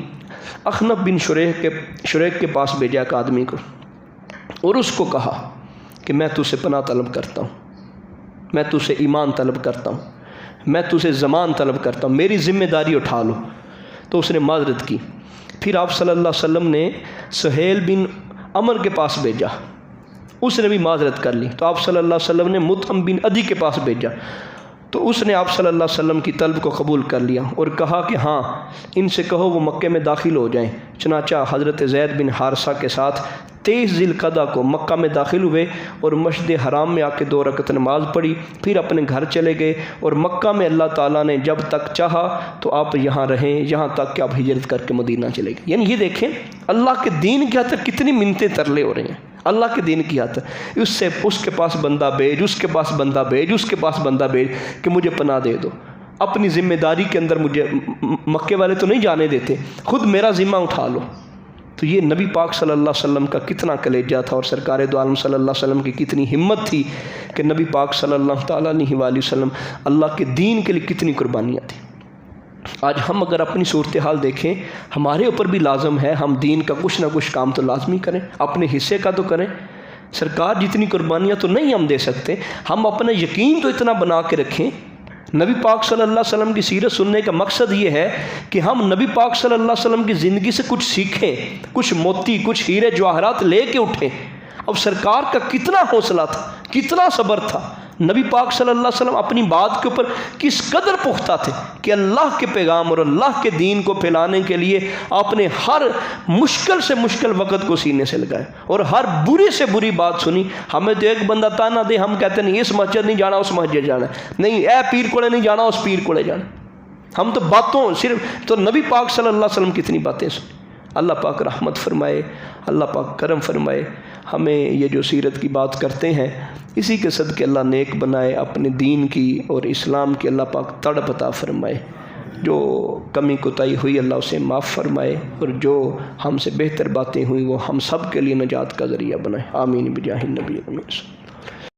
A: اخنف بن شریک کے پاس بھیجا ایک آدمی کو، اور اس کو کہا کہ میں تجھ سے پناہ طلب کرتا ہوں، میں تجھ سے ایمان طلب کرتا ہوں، میں تجھ سے زمان طلب کرتا ہوں، میری ذمہ داری اٹھا لو۔ تو اس نے معذرت کی۔ پھر آپ صلی اللہ علیہ وسلم نے سہیل بن عمر کے پاس بھیجا، اس نے بھی معذرت کر لی، تو آپ صلی اللہ علیہ وسلم نے مطعم بن عدی کے پاس بھیجا، تو اس نے آپ صلی اللہ علیہ وسلم کی طلب کو قبول کر لیا اور کہا کہ ہاں ان سے کہو وہ مکے میں داخل ہو جائیں۔ چنانچہ حضرت زید بن حارثہ کے ساتھ 23 ذی القعدہ کو مکہ میں داخل ہوئے اور مسجد حرام میں آ کے 2 رکعت نماز پڑھی، پھر اپنے گھر چلے گئے، اور مکہ میں اللہ تعالیٰ نے جب تک چاہا تو آپ یہاں رہیں، یہاں تک کہ آپ ہجرت کر کے مدینہ چلے گئے۔ یعنی یہ دیکھیں اللہ کے دین کی خاطر کتنی منتیں ترلے ہو رہے ہیں، اللہ کے دین کی خاطر اس کے پاس بندہ بھیج، اس کے پاس بندہ بھیج، اس کے پاس بندہ بھیج کہ مجھے پناہ دے دو، اپنی ذمہ داری کے اندر مجھے مکے والے تو نہیں جانے دیتے، خود میرا ذمہ اٹھا لو۔ تو یہ نبی پاک صلی اللہ علیہ وسلم کا کتنا کلیجہ تھا، اور سرکار دو عالم صلی اللہ علیہ وسلم کی کتنی ہمت تھی کہ نبی پاک صلی اللہ تعالیٰ علیہ وآلہ وسلم اللہ کے دین کے لیے کتنی قربانیاں تھیں۔ آج ہم اگر اپنی صورتحال دیکھیں، ہمارے اوپر بھی لازم ہے ہم دین کا کچھ نہ کچھ کام تو لازمی کریں، اپنے حصے کا تو کریں۔ سرکار جتنی قربانیاں تو نہیں ہم دے سکتے، ہم اپنا یقین تو اتنا بنا کے رکھیں۔ نبی پاک صلی اللہ علیہ وسلم کی سیرت سننے کا مقصد یہ ہے کہ ہم نبی پاک صلی اللہ علیہ وسلم کی زندگی سے کچھ سیکھیں، کچھ موتی، کچھ ہیرے جواہرات لے کے اٹھیں۔ اب سرکار کا کتنا حوصلہ تھا، کتنا صبر تھا، نبی پاک صلی اللہ علیہ وسلم اپنی بات کے اوپر کس قدر پختہ تھے کہ اللہ کے پیغام اور اللہ کے دین کو پھیلانے کے لیے آپ نے ہر مشکل سے مشکل وقت کو سینے سے لگائے اور ہر بری سے بری بات سنی۔ ہمیں تو ایک بندہ تانا دے، ہم کہتے نہیں اس مسجد نہیں جانا، اس مسجد جانا، نہیں اے پیر کوڑے نہیں جانا، اس پیر کوڑے جانا۔ ہم تو باتوں صرف، تو نبی پاک صلی اللہ علیہ وسلم کتنی باتیں سنی۔ اللہ پاک رحمت فرمائے، اللہ پاک کرم فرمائے، ہمیں یہ جو سیرت کی بات کرتے ہیں اسی کے صدقے اللہ نیک بنائے، اپنے دین کی اور اسلام کی اللہ پاک تڑپ عطا فرمائے، جو کمی کوتاہی ہوئی اللہ اسے معاف فرمائے، اور جو ہم سے بہتر باتیں ہوئیں وہ ہم سب کے لیے نجات کا ذریعہ بنائے۔ آمین بجاہ النبی۔